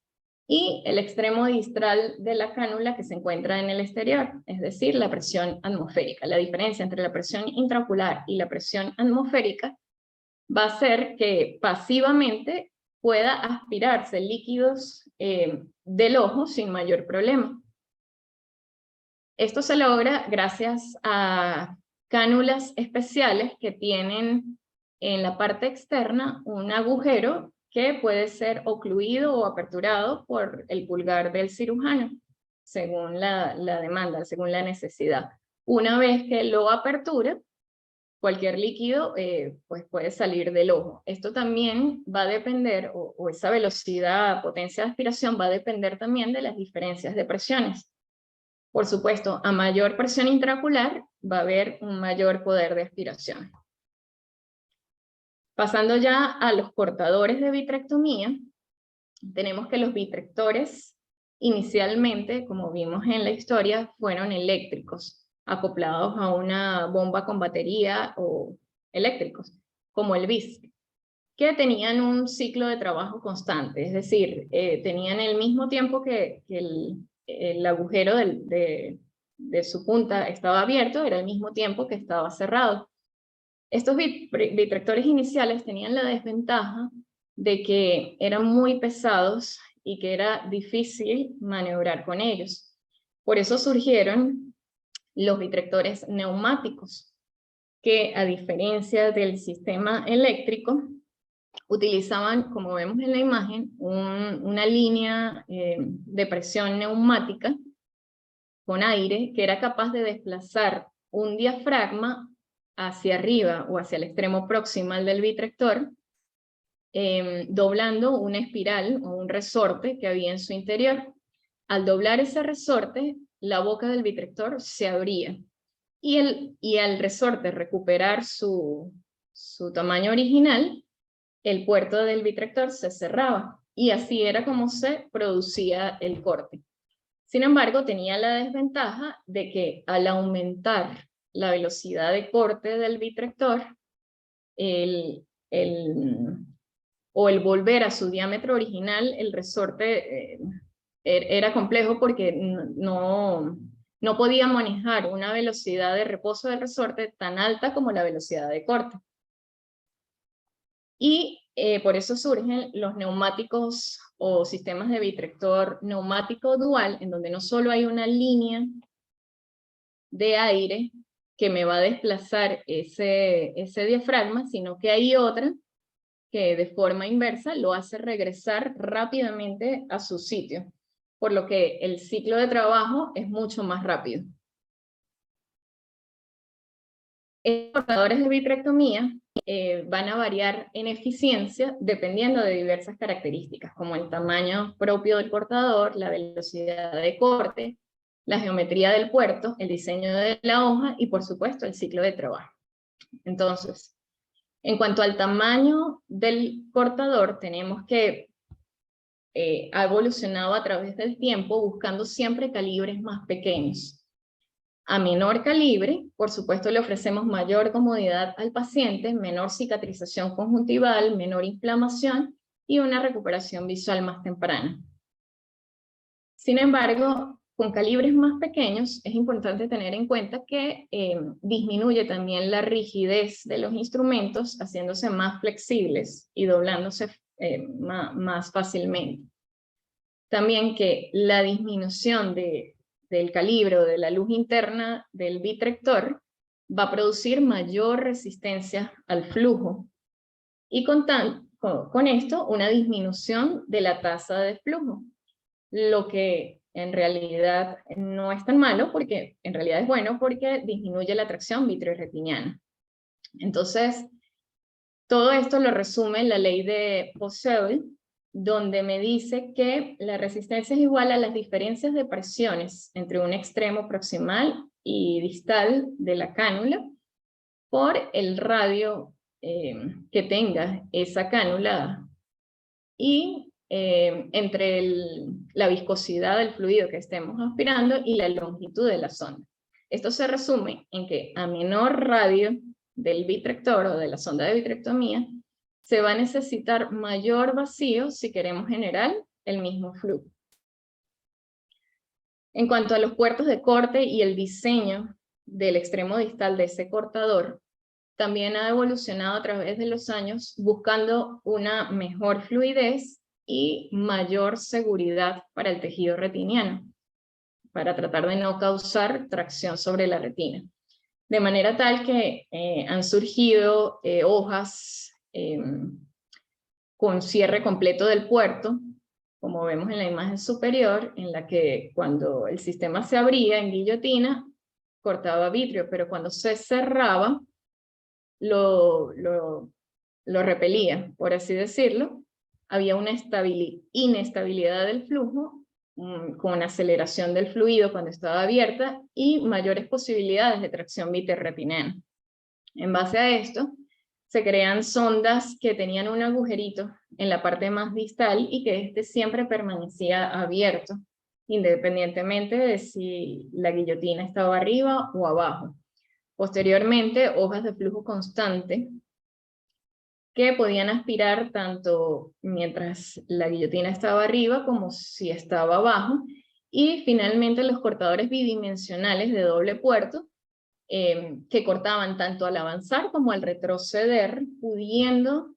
y el extremo distal de la cánula que se encuentra en el exterior, es decir, la presión atmosférica. La diferencia entre la presión intraocular y la presión atmosférica va a ser que pasivamente pueda aspirarse líquidos del ojo sin mayor problema. Esto se logra gracias a cánulas especiales que tienen en la parte externa un agujero que puede ser ocluido o aperturado por el pulgar del cirujano, según la demanda, según la necesidad. Una vez que lo apertura, cualquier líquido pues puede salir del ojo. Esto también va a depender, o esa velocidad, potencia de aspiración va a depender también de las diferencias de presiones. Por supuesto, a mayor presión intraocular va a haber un mayor poder de aspiración. Pasando ya a los cortadores de vitrectomía, tenemos que los vitrectores inicialmente, como vimos en la historia, fueron eléctricos, acoplados a una bomba con batería o eléctricos, como el BIS, que tenían un ciclo de trabajo constante, es decir, tenían el mismo tiempo que el agujero de su punta estaba abierto, era el mismo tiempo que estaba cerrado. Estos vitrectores iniciales tenían la desventaja de que eran muy pesados y que era difícil maniobrar con ellos. Por eso surgieron los vitrectores neumáticos, que a diferencia del sistema eléctrico, utilizaban, como vemos en la imagen, una línea de presión neumática con aire que era capaz de desplazar un diafragma hacia arriba o hacia el extremo proximal del vitrector, doblando una espiral o un resorte que había en su interior. Al doblar ese resorte, la boca del vitrector se abría y al resorte recuperar su tamaño original, el puerto del vitrector se cerraba y así era como se producía el corte. Sin embargo, tenía la desventaja de que al aumentar la velocidad de corte del vitrector, o el volver a su diámetro original, el resorte era complejo porque no podía manejar una velocidad de reposo del resorte tan alta como la velocidad de corte. Y por eso surgen los neumáticos o sistemas de vitrector neumático dual, en donde no solo hay una línea de aire que me va a desplazar ese diafragma, sino que hay otra que de forma inversa lo hace regresar rápidamente a su sitio, por lo que el ciclo de trabajo es mucho más rápido. Los cortadores de vitrectomía van a variar en eficiencia dependiendo de diversas características, como el tamaño propio del cortador, la velocidad de corte, la geometría del puerto, el diseño de la hoja y por supuesto el ciclo de trabajo. Entonces, en cuanto al tamaño del cortador, tenemos que ha evolucionado a través del tiempo buscando siempre calibres más pequeños. A menor calibre, por supuesto, le ofrecemos mayor comodidad al paciente, menor cicatrización conjuntival, menor inflamación y una recuperación visual más temprana. Sin embargo, con calibres más pequeños es importante tener en cuenta que disminuye también la rigidez de los instrumentos, haciéndose más flexibles y doblándose más fácilmente. También que la disminución del calibre o de la luz interna del vitrector va a producir mayor resistencia al flujo y con esto una disminución de la tasa de flujo, lo que en realidad no es tan malo porque en realidad es bueno porque disminuye la tracción vitreoretiniana. Entonces, todo esto lo resume la ley de Poiseuille, donde me dice que la resistencia es igual a las diferencias de presiones entre un extremo proximal y distal de la cánula por el radio que tenga esa cánula y entre la viscosidad del fluido que estemos aspirando y la longitud de la sonda. Esto se resume en que a menor radio del vitrector o de la sonda de vitrectomía, se va a necesitar mayor vacío si queremos generar el mismo flujo. En cuanto a los puertos de corte y el diseño del extremo distal de ese cortador, también ha evolucionado a través de los años buscando una mejor fluidez y mayor seguridad para el tejido retiniano, para tratar de no causar tracción sobre la retina. De manera tal que han surgido hojas con cierre completo del puerto, como vemos en la imagen superior, en la que cuando el sistema se abría en guillotina, cortaba vitrio, pero cuando se cerraba, lo repelía, por así decirlo. Había una inestabilidad del flujo, con aceleración del fluido cuando estaba abierta y mayores posibilidades de tracción vitreoretiniana. En base a esto, se crean sondas que tenían un agujerito en la parte más distal y que este siempre permanecía abierto, independientemente de si la guillotina estaba arriba o abajo. Posteriormente, hojas de flujo constante que podían aspirar tanto mientras la guillotina estaba arriba como si estaba abajo, y finalmente los cortadores bidimensionales de doble puerto, que cortaban tanto al avanzar como al retroceder, pudiendo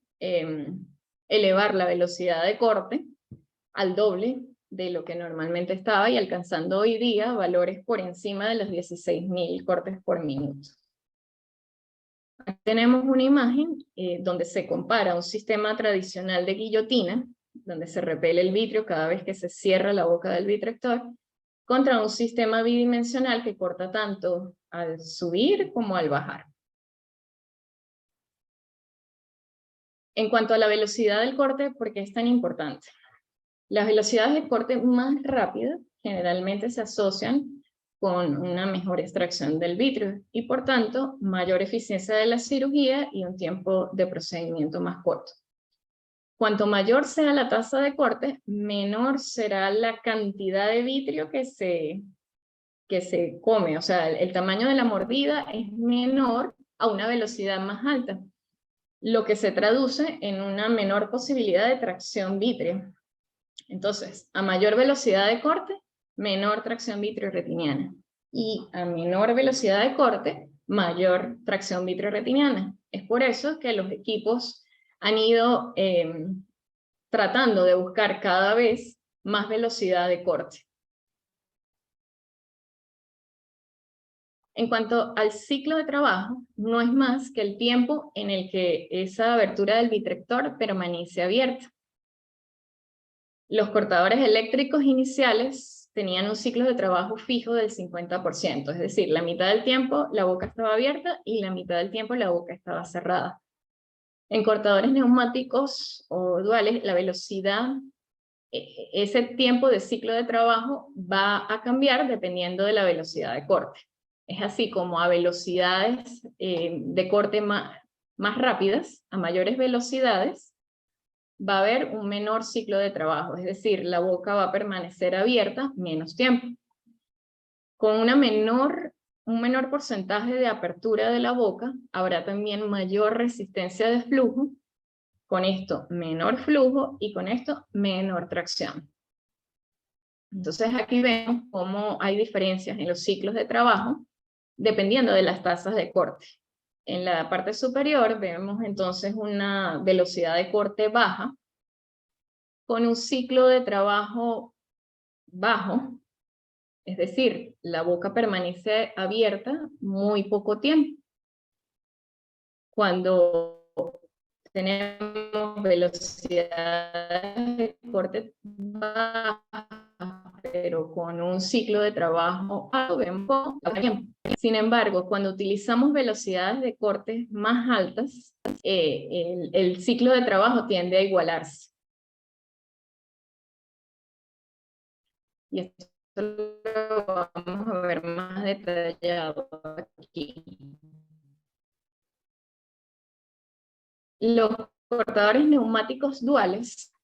elevar la velocidad de corte al doble de lo que normalmente estaba y alcanzando hoy día valores por encima de los 16.000 cortes por minuto. Aquí tenemos una imagen donde se compara un sistema tradicional de guillotina, donde se repele el vitrio cada vez que se cierra la boca del vitrector, contra un sistema bidimensional que corta tanto al subir como al bajar. En cuanto a la velocidad del corte, ¿por qué es tan importante? Las velocidades de corte más rápidas generalmente se asocian con una mejor extracción del vitrio y por tanto mayor eficiencia de la cirugía y un tiempo de procedimiento más corto. Cuanto mayor sea la tasa de corte, menor será la cantidad de vitrio que se come, o sea, el tamaño de la mordida es menor a una velocidad más alta, lo que se traduce en una menor posibilidad de tracción vitrio. Entonces, a mayor velocidad de corte, menor tracción vitreoretiniana. Y a menor velocidad de corte, mayor tracción vitreoretiniana. Es por eso que los equipos han ido tratando de buscar cada vez más velocidad de corte. En cuanto al ciclo de trabajo, no es más que el tiempo en el que esa abertura del vitrector permanece abierta. Los cortadores eléctricos iniciales tenían un ciclo de trabajo fijo del 50%, es decir, la mitad del tiempo la boca estaba abierta y la mitad del tiempo la boca estaba cerrada. En cortadores neumáticos o duales, la velocidad, ese tiempo de ciclo de trabajo va a cambiar dependiendo de la velocidad de corte. Es así como a velocidades de corte más rápidas, a mayores velocidades, va a haber un menor ciclo de trabajo, es decir, la boca va a permanecer abierta menos tiempo. Con un menor porcentaje de apertura de la boca, habrá también mayor resistencia de flujo, con esto menor flujo y con esto menor tracción. Entonces aquí vemos cómo hay diferencias en los ciclos de trabajo dependiendo de las tasas de corte. En la parte superior vemos entonces una velocidad de corte baja, con un ciclo de trabajo bajo, es decir, la boca permanece abierta muy poco tiempo. Cuando tenemos velocidades de corte baja, pero con un ciclo de trabajo alto, vemos poco tiempo. Sin embargo, cuando utilizamos velocidades de corte más altas, el ciclo de trabajo tiende a igualarse. Y esto lo vamos a ver más detallado aquí. Los cortadores neumáticos duales,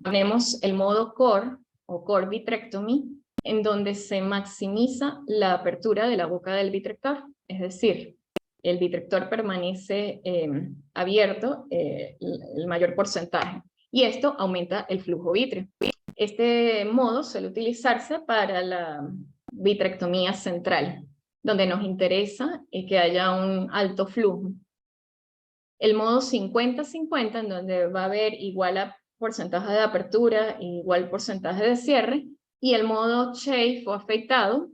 tenemos el modo Core o Core Vitrectomy, en donde se maximiza la apertura de la boca del vitrector, es decir, el vitrector permanece abierto el mayor porcentaje, y esto aumenta el flujo vítreo. Este modo suele utilizarse para la vitrectomía central, donde nos interesa que haya un alto flujo. El modo 50-50, en donde va a haber igual porcentaje de apertura e igual porcentaje de cierre, y el modo shave o afeitado,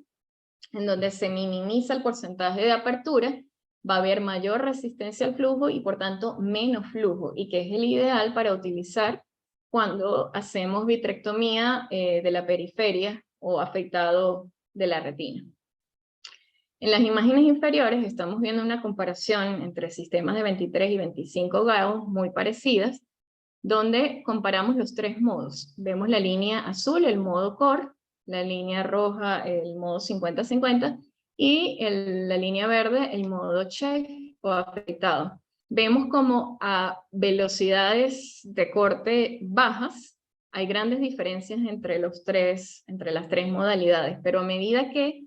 en donde se minimiza el porcentaje de apertura, va a haber mayor resistencia al flujo y por tanto menos flujo, y que es el ideal para utilizar cuando hacemos vitrectomía de la periferia o afeitado de la retina. En las imágenes inferiores estamos viendo una comparación entre sistemas de 23 y 25 Gauss muy parecidas, donde comparamos los tres modos. Vemos la línea azul, el modo Core, la línea roja, el modo 50-50, y la línea verde, el modo shave o afeitado. Vemos como a velocidades de corte bajas hay grandes diferencias entre las tres modalidades, pero a medida que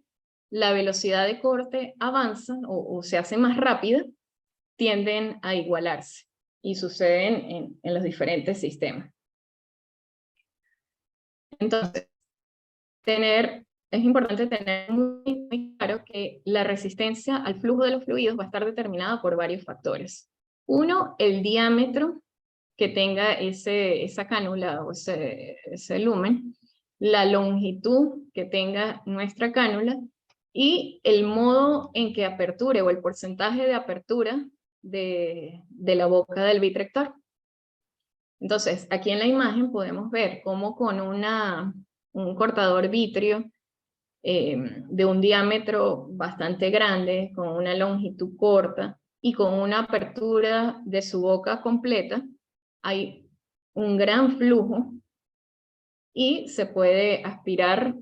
la velocidad de corte avanza o se hace más rápida, tienden a igualarse y suceden en los diferentes sistemas. Entonces, es importante tener muy claro que la resistencia al flujo de los fluidos va a estar determinada por varios factores. Uno, el diámetro que tenga esa cánula o ese lumen, la longitud que tenga nuestra cánula, y el modo en que aperture o el porcentaje de apertura de la boca del vitrector. Entonces, aquí en la imagen podemos ver cómo con un cortador vítreo de un diámetro bastante grande, con una longitud corta y con una apertura de su boca completa, hay un gran flujo y se puede aspirar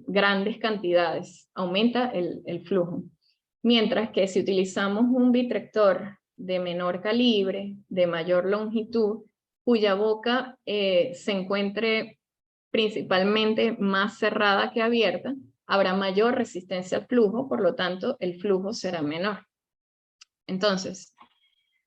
grandes cantidades, aumenta el flujo. Mientras que si utilizamos un vitrector de menor calibre, de mayor longitud, cuya boca se encuentre principalmente más cerrada que abierta, habrá mayor resistencia al flujo, por lo tanto el flujo será menor. Entonces,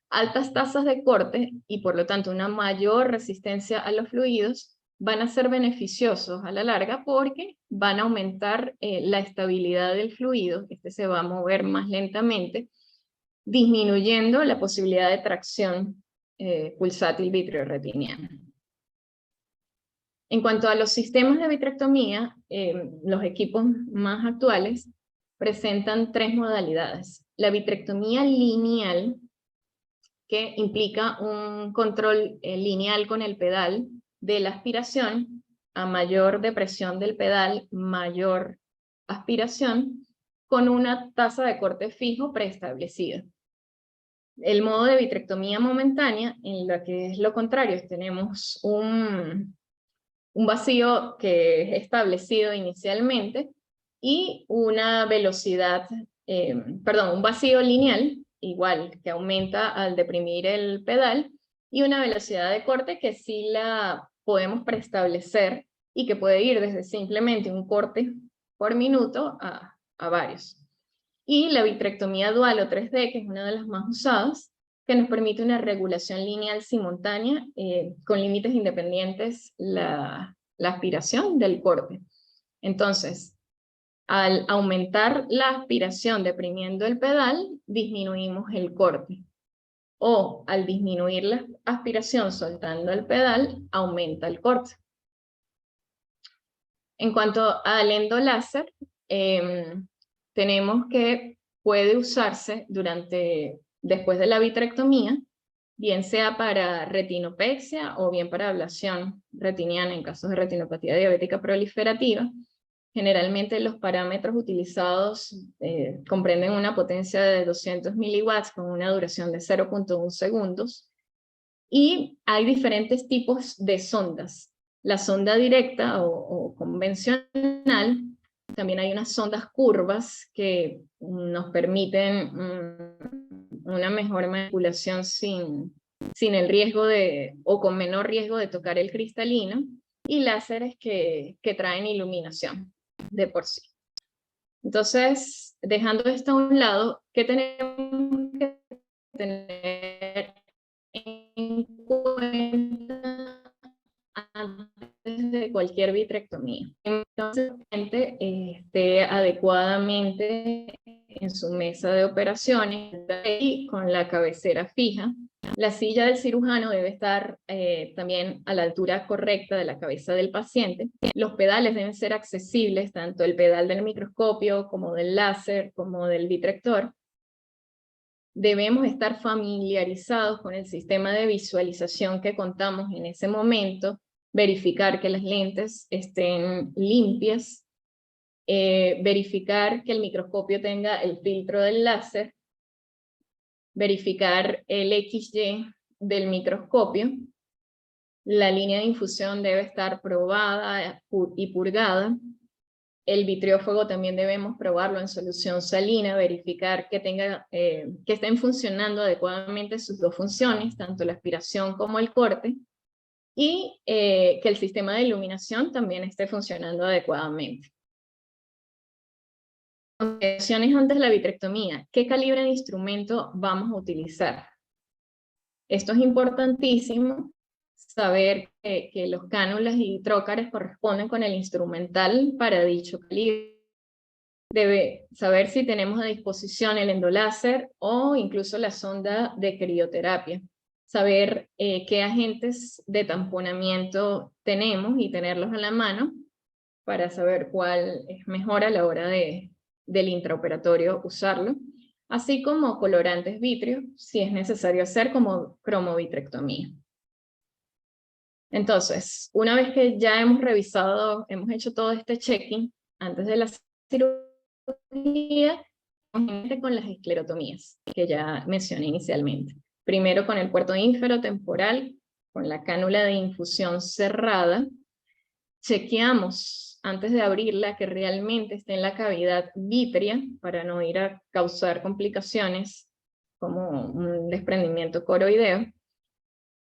altas tasas de corte y por lo tanto una mayor resistencia a los fluidos van a ser beneficiosos a la larga porque van a aumentar la estabilidad del fluido, este se va a mover más lentamente, disminuyendo la posibilidad de tracción pulsátil vitreoretiniana. En cuanto a los sistemas de vitrectomía, los equipos más actuales presentan tres modalidades. La vitrectomía lineal, que implica un control lineal con el pedal de la aspiración. A mayor depresión del pedal, mayor aspiración, con una tasa de corte fijo preestablecida. El modo de vitrectomía momentánea, en la que es lo contrario, tenemos un vacío que es establecido inicialmente y una velocidad, un vacío lineal, igual, que aumenta al deprimir el pedal, y una velocidad de corte que sí la podemos preestablecer y que puede ir desde simplemente un corte por minuto a varios. Y la vitrectomía dual o 3D, que es una de las más usadas, que nos permite una regulación lineal simultánea con límites independientes la aspiración del corte. Entonces, al aumentar la aspiración deprimiendo el pedal, disminuimos el corte. O al disminuir la aspiración soltando el pedal, aumenta el corte. En cuanto al endoláser, tenemos que puede usarse después de la vitrectomía, bien sea para retinopexia o bien para ablación retiniana en casos de retinopatía diabética proliferativa. Generalmente los parámetros utilizados comprenden una potencia de 200 miliwatts con una duración de 0.1 segundos. Y hay diferentes tipos de sondas. la sonda directa o convencional, también hay unas sondas curvas que nos permiten una mejor manipulación sin el riesgo o con menor riesgo de tocar el cristalino, y láseres que traen iluminación de por sí. Entonces, dejando esto a un lado, ¿qué tenemos que tener en cuenta antes de cualquier vitrectomía? Entonces, el paciente esté adecuadamente en su mesa de operaciones y con la cabecera fija. La silla del cirujano debe estar también a la altura correcta de la cabeza del paciente. Los pedales deben ser accesibles, tanto el pedal del microscopio como del láser, como del vitrector. Debemos estar familiarizados con el sistema de visualización que contamos en ese momento, verificar que las lentes estén limpias, verificar que el microscopio tenga el filtro del láser, verificar el XY del microscopio. La línea de infusión debe estar probada y purgada. El vitriófago también debemos probarlo en solución salina, verificar que estén funcionando adecuadamente sus dos funciones, tanto la aspiración como el corte, y que el sistema de iluminación también esté funcionando adecuadamente. Consideraciones antes de la vitrectomía. ¿Qué calibre de instrumento vamos a utilizar? Esto es importantísimo, saber que los cánulas y trócares corresponden con el instrumental para dicho calibre. Debe saber si tenemos a disposición el endoláser o incluso la sonda de crioterapia. Saber qué agentes de tamponamiento tenemos y tenerlos a la mano para saber cuál es mejor a la hora del intraoperatorio usarlo, así como colorantes vítreos, si es necesario hacer como cromovitrectomía. Entonces, una vez que ya hemos revisado, hemos hecho todo este checking antes de la cirugía, con las esclerotomías, que ya mencioné inicialmente. Primero con el puerto ínfero-temporal, con la cánula de infusión cerrada, chequeamos antes de abrirla que realmente esté en la cavidad vítrea para no ir a causar complicaciones como un desprendimiento coroideo.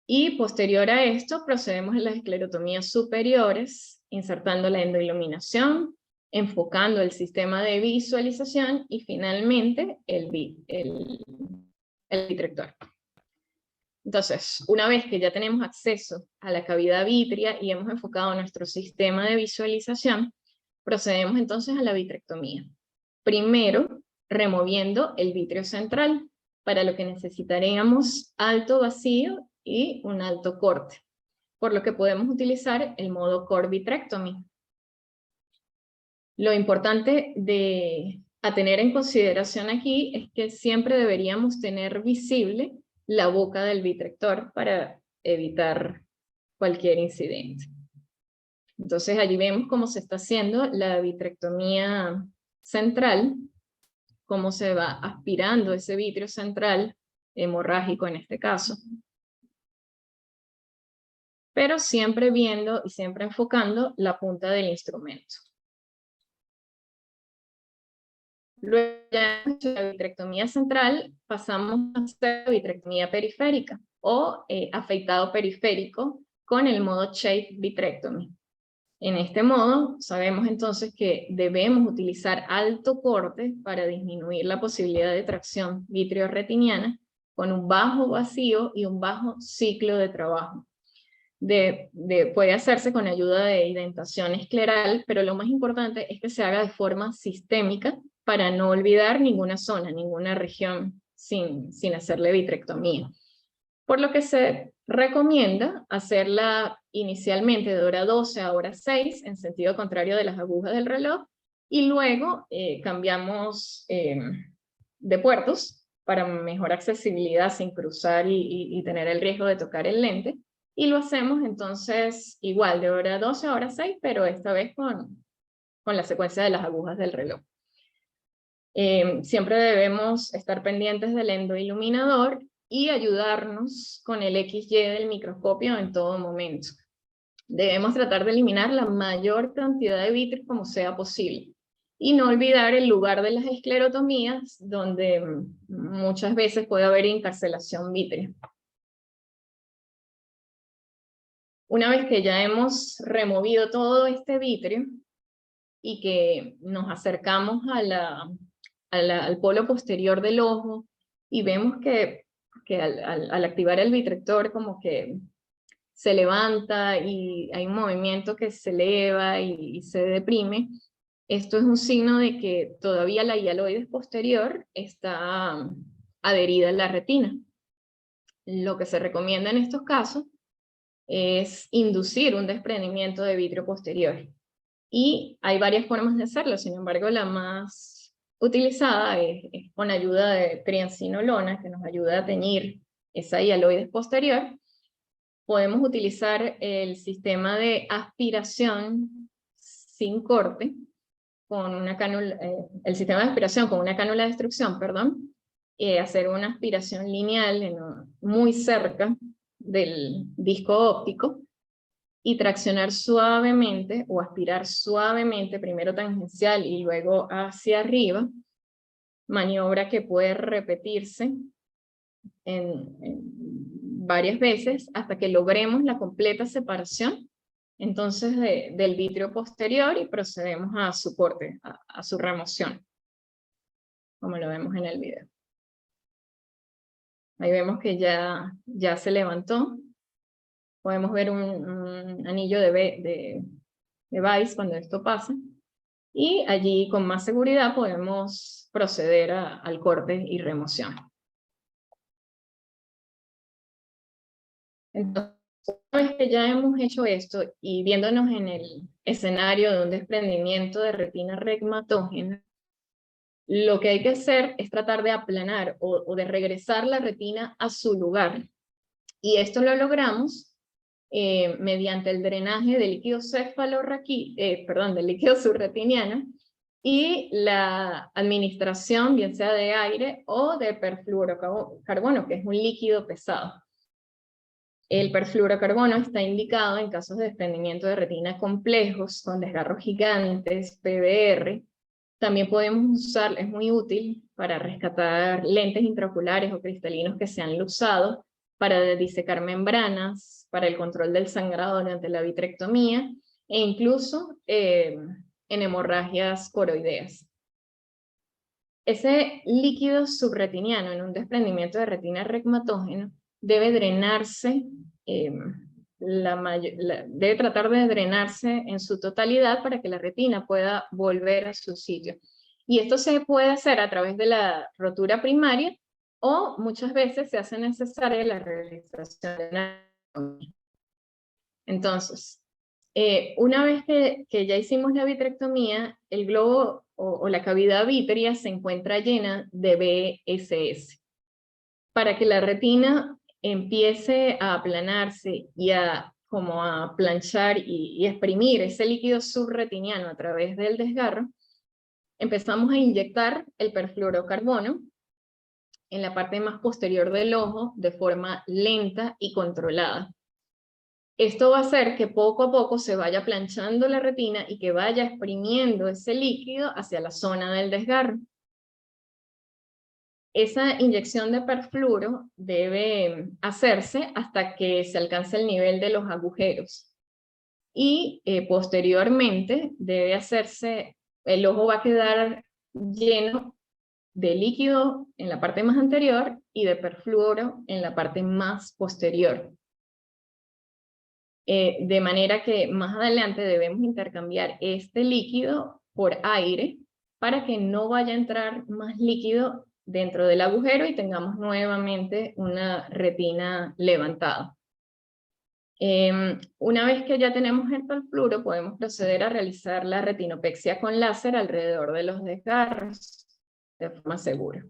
Y posterior a esto procedemos en las esclerotomías superiores, insertando la endoiluminación, enfocando el sistema de visualización y finalmente el vitrector. Entonces, una vez que ya tenemos acceso a la cavidad vítrea y hemos enfocado nuestro sistema de visualización, procedemos entonces a la vitrectomía. Primero, removiendo el vítreo central, para lo que necesitaríamos alto vacío y un alto corte, por lo que podemos utilizar el modo core vitrectomy. Lo importante a tener en consideración aquí es que siempre deberíamos tener visible la boca del vitrector para evitar cualquier incidente. Entonces allí vemos cómo se está haciendo la vitrectomía central, cómo se va aspirando ese vítreo central, hemorrágico en este caso, pero siempre viendo y siempre enfocando la punta del instrumento. Luego ya de la vitrectomía central pasamos a hacer la vitrectomía periférica o afeitado periférico con el modo shape vitrectomy. En este modo sabemos entonces que debemos utilizar alto corte para disminuir la posibilidad de tracción vitreoretiniana con un bajo vacío y un bajo ciclo de trabajo. Puede hacerse con ayuda de indentación escleral, pero lo más importante es que se haga de forma sistémica para no olvidar ninguna zona, ninguna región sin hacerle vitrectomía. Por lo que se recomienda hacerla inicialmente de hora 12 a hora 6, en sentido contrario de las agujas del reloj, y luego cambiamos de puertos para mejor accesibilidad sin cruzar y tener el riesgo de tocar el lente. Y lo hacemos entonces igual de hora 12 a hora 6, pero esta vez con la secuencia de las agujas del reloj. Siempre debemos estar pendientes del endoiluminador y ayudarnos con el XY del microscopio en todo momento. Debemos tratar de eliminar la mayor cantidad de vitrio como sea posible. Y no olvidar el lugar de las esclerotomías, donde muchas veces puede haber encarcelación vítrea. Una vez que ya hemos removido todo este vitrio y que nos acercamos al polo posterior del ojo y vemos que al activar el vitrector como que se levanta y hay un movimiento que se eleva y se deprime, esto es un signo de que todavía la hialoides posterior está adherida a la retina. Lo que se recomienda en estos casos es inducir un desprendimiento de vitrio posterior. Y hay varias formas de hacerlo, sin embargo la más utilizada es con ayuda de triancinolona, que nos ayuda a teñir esa hialoides posterior. Podemos utilizar el sistema de aspiración sin corte, con una cánula, el sistema de aspiración con una cánula de extrusión, perdón, hacer una aspiración lineal muy cerca del disco óptico y traccionar suavemente o aspirar suavemente, primero tangencial y luego hacia arriba, maniobra que puede repetirse en varias veces hasta que logremos la completa separación entonces del vitrio posterior y procedemos a su corte, a su remoción, como lo vemos en el video. Ahí vemos que ya se levantó. Podemos ver un anillo de Weiss cuando esto pasa. Y allí con más seguridad podemos proceder al corte y remoción. Entonces, una vez que ya hemos hecho esto y viéndonos en el escenario de un desprendimiento de retina regmatógena, lo que hay que hacer es tratar de aplanar o de regresar la retina a su lugar. Y esto lo logramos mediante el drenaje del líquido del líquido subretiniano y la administración, bien sea de aire o de perfluorocarbono, que es un líquido pesado. El perfluorocarbono está indicado en casos de desprendimiento de retina complejos, con desgarros gigantes, PBR. También podemos usar, es muy útil para rescatar lentes intraoculares o cristalinos que se han luxado, para disecar membranas, para el control del sangrado durante la vitrectomía, e incluso en hemorragias coroideas. Ese líquido subretiniano en un desprendimiento de retina regmatógeno debe drenarse, debe tratar de drenarse en su totalidad para que la retina pueda volver a su sitio. Y esto se puede hacer a través de la rotura primaria o muchas veces se hace necesaria la realización de una vitrectomía. Entonces, una vez que ya hicimos la vitrectomía, el globo o la cavidad vítrea se encuentra llena de BSS. Para que la retina empiece a aplanarse y como a planchar y exprimir ese líquido subretiniano a través del desgarro, empezamos a inyectar el perfluorocarbono en la parte más posterior del ojo de forma lenta y controlada. Esto va a hacer que poco a poco se vaya planchando la retina y que vaya exprimiendo ese líquido hacia la zona del desgarro. Esa inyección de perfluoro debe hacerse hasta que se alcance el nivel de los agujeros. Y posteriormente debe hacerse, el ojo va a quedar lleno de líquido en la parte más anterior y de perfluoro en la parte más posterior. De manera que más adelante debemos intercambiar este líquido por aire para que no vaya a entrar más líquido dentro del agujero y tengamos nuevamente una retina levantada. Una vez que ya tenemos el perfluoro, podemos proceder a realizar la retinopexia con láser alrededor de los desgarros de forma segura.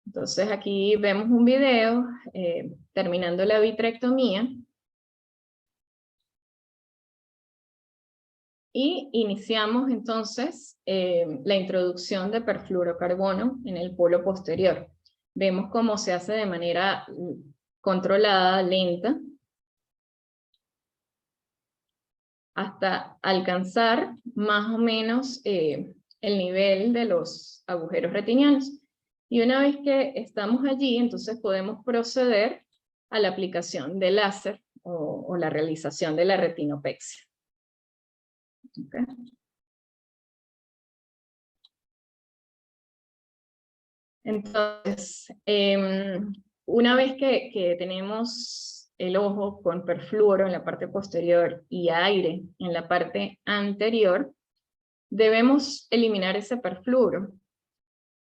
Entonces aquí vemos un video terminando la vitrectomía. Y iniciamos entonces la introducción de perfluorocarbono en el polo posterior. Vemos cómo se hace de manera controlada, lenta. hasta alcanzar más o menos el nivel de los agujeros retinianos. Y una vez que estamos allí, entonces podemos proceder a la aplicación de láser o la realización de la retinopexia. Okay. Entonces, una vez que tenemos el ojo con perfluoro en la parte posterior y aire en la parte anterior, debemos eliminar ese perfluoro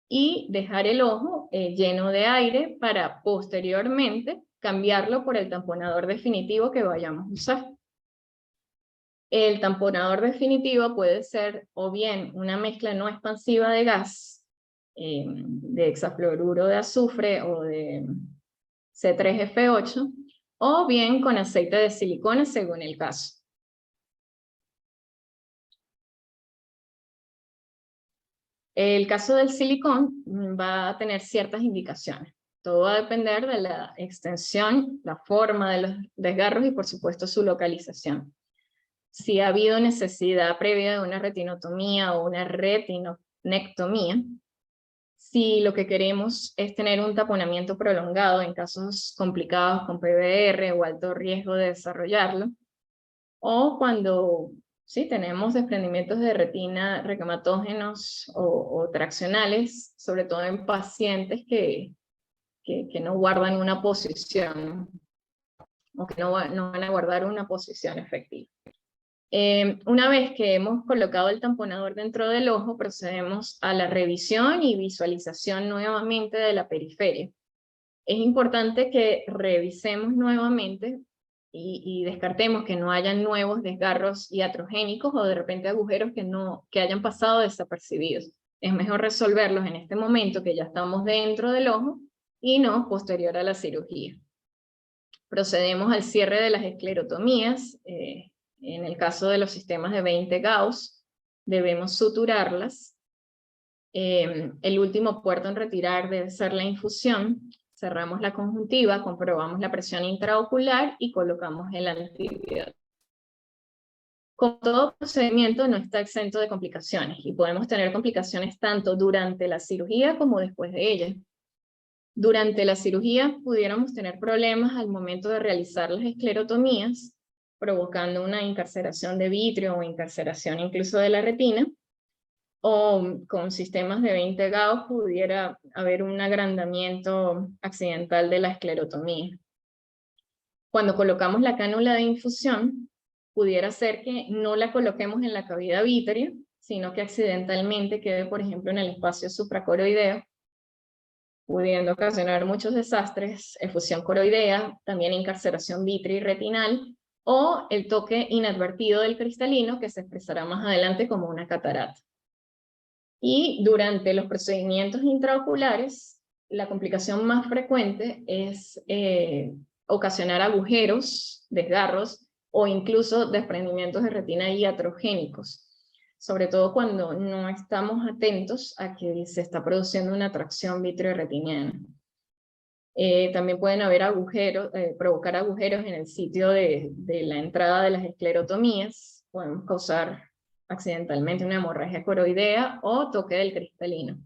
y dejar el ojo lleno de aire para posteriormente cambiarlo por el tamponador definitivo que vayamos a usar. El tamponador definitivo puede ser o bien una mezcla no expansiva de gas, de hexafluoruro de azufre o de C3F8, o bien con aceite de silicona según el caso. El caso del silicón va a tener ciertas indicaciones. Todo va a depender de la extensión, la forma de los desgarros y por supuesto su localización. Si ha habido necesidad previa de una retinotomía o una retinectomía, si lo que queremos es tener un taponamiento prolongado en casos complicados con PBR o alto riesgo de desarrollarlo, o cuando sí tenemos desprendimientos de retina recamatógenos o traccionales, sobre todo en pacientes que no guardan una posición o que no van a guardar una posición efectiva. Una vez que hemos colocado el tamponador dentro del ojo, procedemos a la revisión y visualización nuevamente de la periferia. Es importante que revisemos nuevamente y descartemos que no hayan nuevos desgarros iatrogénicos o de repente agujeros que hayan pasado desapercibidos. Es mejor resolverlos en este momento que ya estamos dentro del ojo y no posterior a la cirugía. Procedemos al cierre de las esclerotomías. En el caso de los sistemas de 20 Gauss, debemos suturarlas. El último puerto en retirar debe ser la infusión. Cerramos la conjuntiva, comprobamos la presión intraocular y colocamos el antibiótico. Como todo procedimiento no está exento de complicaciones y podemos tener complicaciones tanto durante la cirugía como después de ella. Durante la cirugía pudiéramos tener problemas al momento de realizar las esclerotomías, provocando una incarceración de vitrio o incarceración incluso de la retina, o con sistemas de 20 Gauss pudiera haber un agrandamiento accidental de la esclerotomía. Cuando colocamos la cánula de infusión, pudiera ser que no la coloquemos en la cavidad vítrea, sino que accidentalmente quede, por ejemplo, en el espacio supracoroideo, pudiendo ocasionar muchos desastres, efusión coroidea, también incarceración vitrea y retinal, o el toque inadvertido del cristalino que se expresará más adelante como una catarata. Y durante los procedimientos intraoculares, la complicación más frecuente es ocasionar agujeros, desgarros o incluso desprendimientos de retina iatrogénicos, sobre todo cuando no estamos atentos a que se está produciendo una tracción vitreoretiniana. También pueden haber agujeros, provocar agujeros en el sitio de la entrada de las esclerotomías, podemos causar accidentalmente una hemorragia coroidea o toque del cristalino.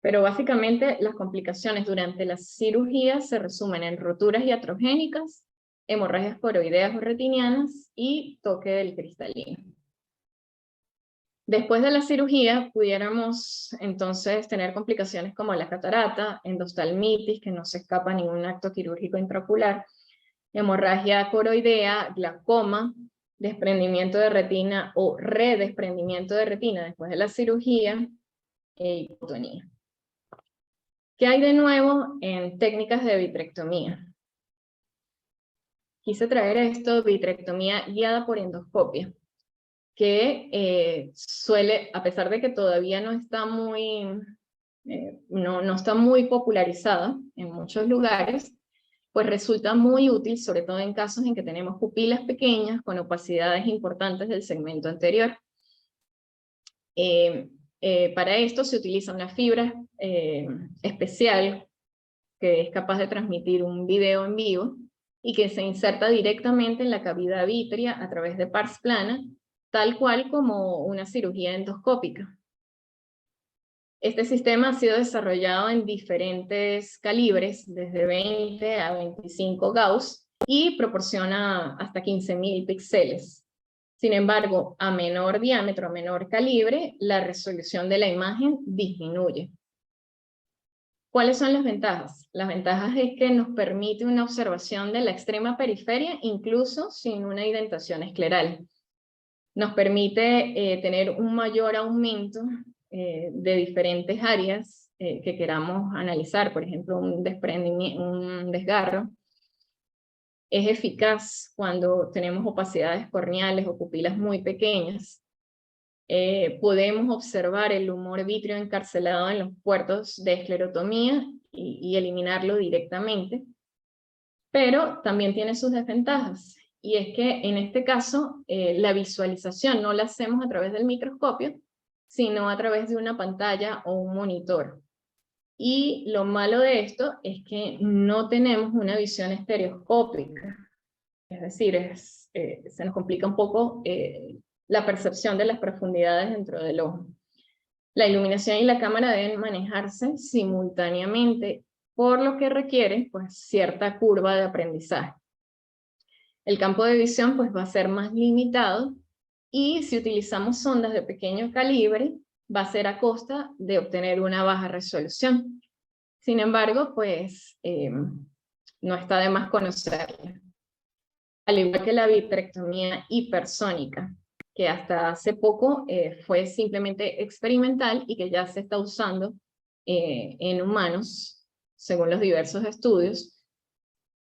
Pero básicamente las complicaciones durante la cirugía se resumen en roturas iatrogénicas, hemorragias coroideas o retinianas y toque del cristalino. Después de la cirugía pudiéramos entonces tener complicaciones como la catarata, endoftalmitis, que no se escapa a ningún acto quirúrgico intraocular, hemorragia coroidea, glaucoma, desprendimiento de retina o redesprendimiento de retina después de la cirugía e hipotonía. ¿Qué hay de nuevo en técnicas de vitrectomía? Quise traer esto, vitrectomía guiada por endoscopia, que suele, a pesar de que todavía no está muy, no está muy popularizada en muchos lugares, pues resulta muy útil, sobre todo en casos en que tenemos pupilas pequeñas con opacidades importantes del segmento anterior. Para esto se utiliza una fibra especial que es capaz de transmitir un video en vivo, y que se inserta directamente en la cavidad vítrea a través de pars plana, tal cual como una cirugía endoscópica. Este sistema ha sido desarrollado en diferentes calibres, desde 20 a 25 Gauss, y proporciona hasta 15.000 píxeles. Sin embargo, a menor diámetro, a menor calibre, la resolución de la imagen disminuye. ¿Cuáles son las ventajas? Las ventajas es que nos permite una observación de la extrema periferia, incluso sin una indentación escleral. Nos permite tener un mayor aumento de diferentes áreas que queramos analizar, por ejemplo, un desprendimiento, un desgarro. Es eficaz cuando tenemos opacidades corneales o pupilas muy pequeñas. Podemos observar el humor vítreo encarcelado en los puertos de esclerotomía y eliminarlo directamente, pero también tiene sus desventajas, y es que en este caso la visualización no la hacemos a través del microscopio, sino a través de una pantalla o un monitor. Y lo malo de esto es que no tenemos una visión estereoscópica, es decir, se nos complica un poco la percepción de las profundidades dentro del ojo. La iluminación y la cámara deben manejarse simultáneamente, por lo que requiere pues, cierta curva de aprendizaje. El campo de visión pues, va a ser más limitado, y si utilizamos sondas de pequeño calibre, va a ser a costa de obtener una baja resolución. Sin embargo, pues no está de más conocerla. Al igual que la vitrectomía hipersónica, que hasta hace poco fue simplemente experimental y que ya se está usando en humanos, según los diversos estudios,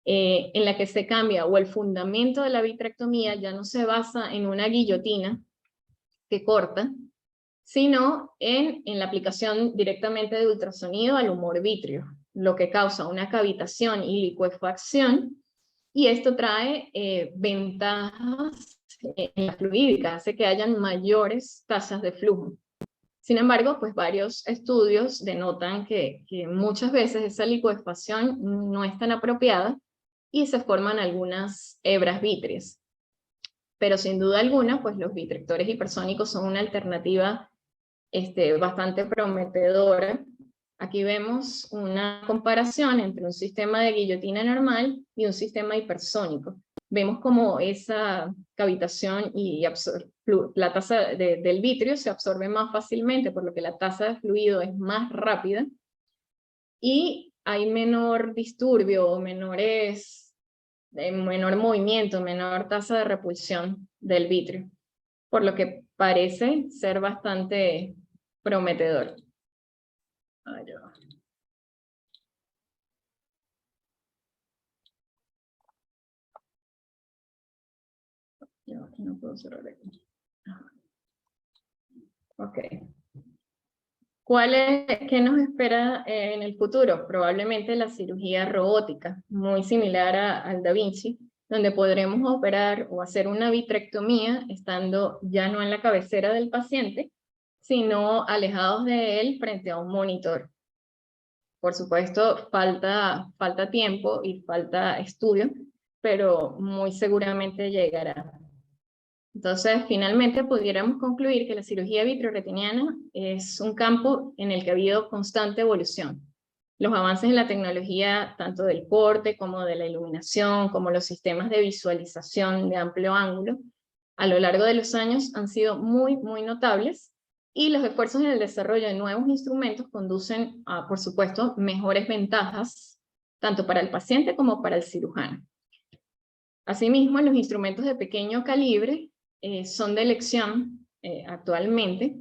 en la que se cambia o el fundamento de la vitrectomía ya no se basa en una guillotina que corta, sino en la aplicación directamente de ultrasonido al humor vítreo, lo que causa una cavitación y licuefacción, y esto trae ventajas en la fluídica, hace que hayan mayores tasas de flujo. Sin embargo, pues varios estudios denotan que muchas veces esa licuefacción no es tan apropiada y se forman algunas hebras vítreas. Pero sin duda alguna, pues los vitrectores hipersónicos son una alternativa bastante prometedora. Aquí vemos una comparación entre un sistema de guillotina normal y un sistema hipersónico. Vemos como esa cavitación y la tasa del vitrio se absorbe más fácilmente, por lo que la tasa de fluido es más rápida y hay menor disturbio o menor movimiento, menor tasa de repulsión del vitrio, por lo que parece ser bastante prometedor. Yo no puedo cerrar aquí. Ok. ¿Qué nos espera en el futuro? Probablemente la cirugía robótica, muy similar al Da Vinci, donde podremos operar o hacer una vitrectomía estando ya no en la cabecera del paciente, sino alejados de él frente a un monitor. Por supuesto, falta tiempo y falta estudio, pero muy seguramente llegará. Entonces, finalmente pudiéramos concluir que la cirugía vitreoretiniana es un campo en el que ha habido constante evolución. Los avances en la tecnología, tanto del corte como de la iluminación, como los sistemas de visualización de amplio ángulo, a lo largo de los años han sido muy, muy notables, y los esfuerzos en el desarrollo de nuevos instrumentos conducen a, por supuesto, mejores ventajas, tanto para el paciente como para el cirujano. Asimismo, los instrumentos de pequeño calibre son de elección actualmente.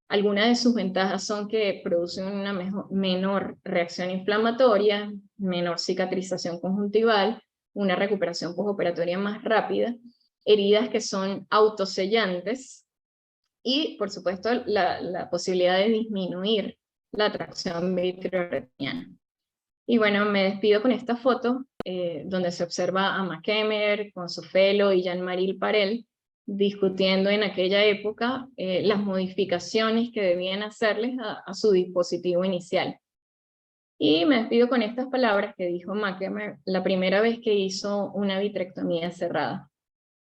Algunas de sus ventajas son que producen una menor reacción inflamatoria, menor cicatrización conjuntival, una recuperación postoperatoria más rápida, heridas que son autosellantes y, por supuesto, la posibilidad de disminuir la tracción vitreoretiniana. Y bueno, me despido con esta foto donde se observa a McKemmer con su fellow y Jean-Marie Parel discutiendo en aquella época las modificaciones que debían hacerles a su dispositivo inicial. Y me despido con estas palabras que dijo Mackelmer la primera vez que hizo una vitrectomía cerrada.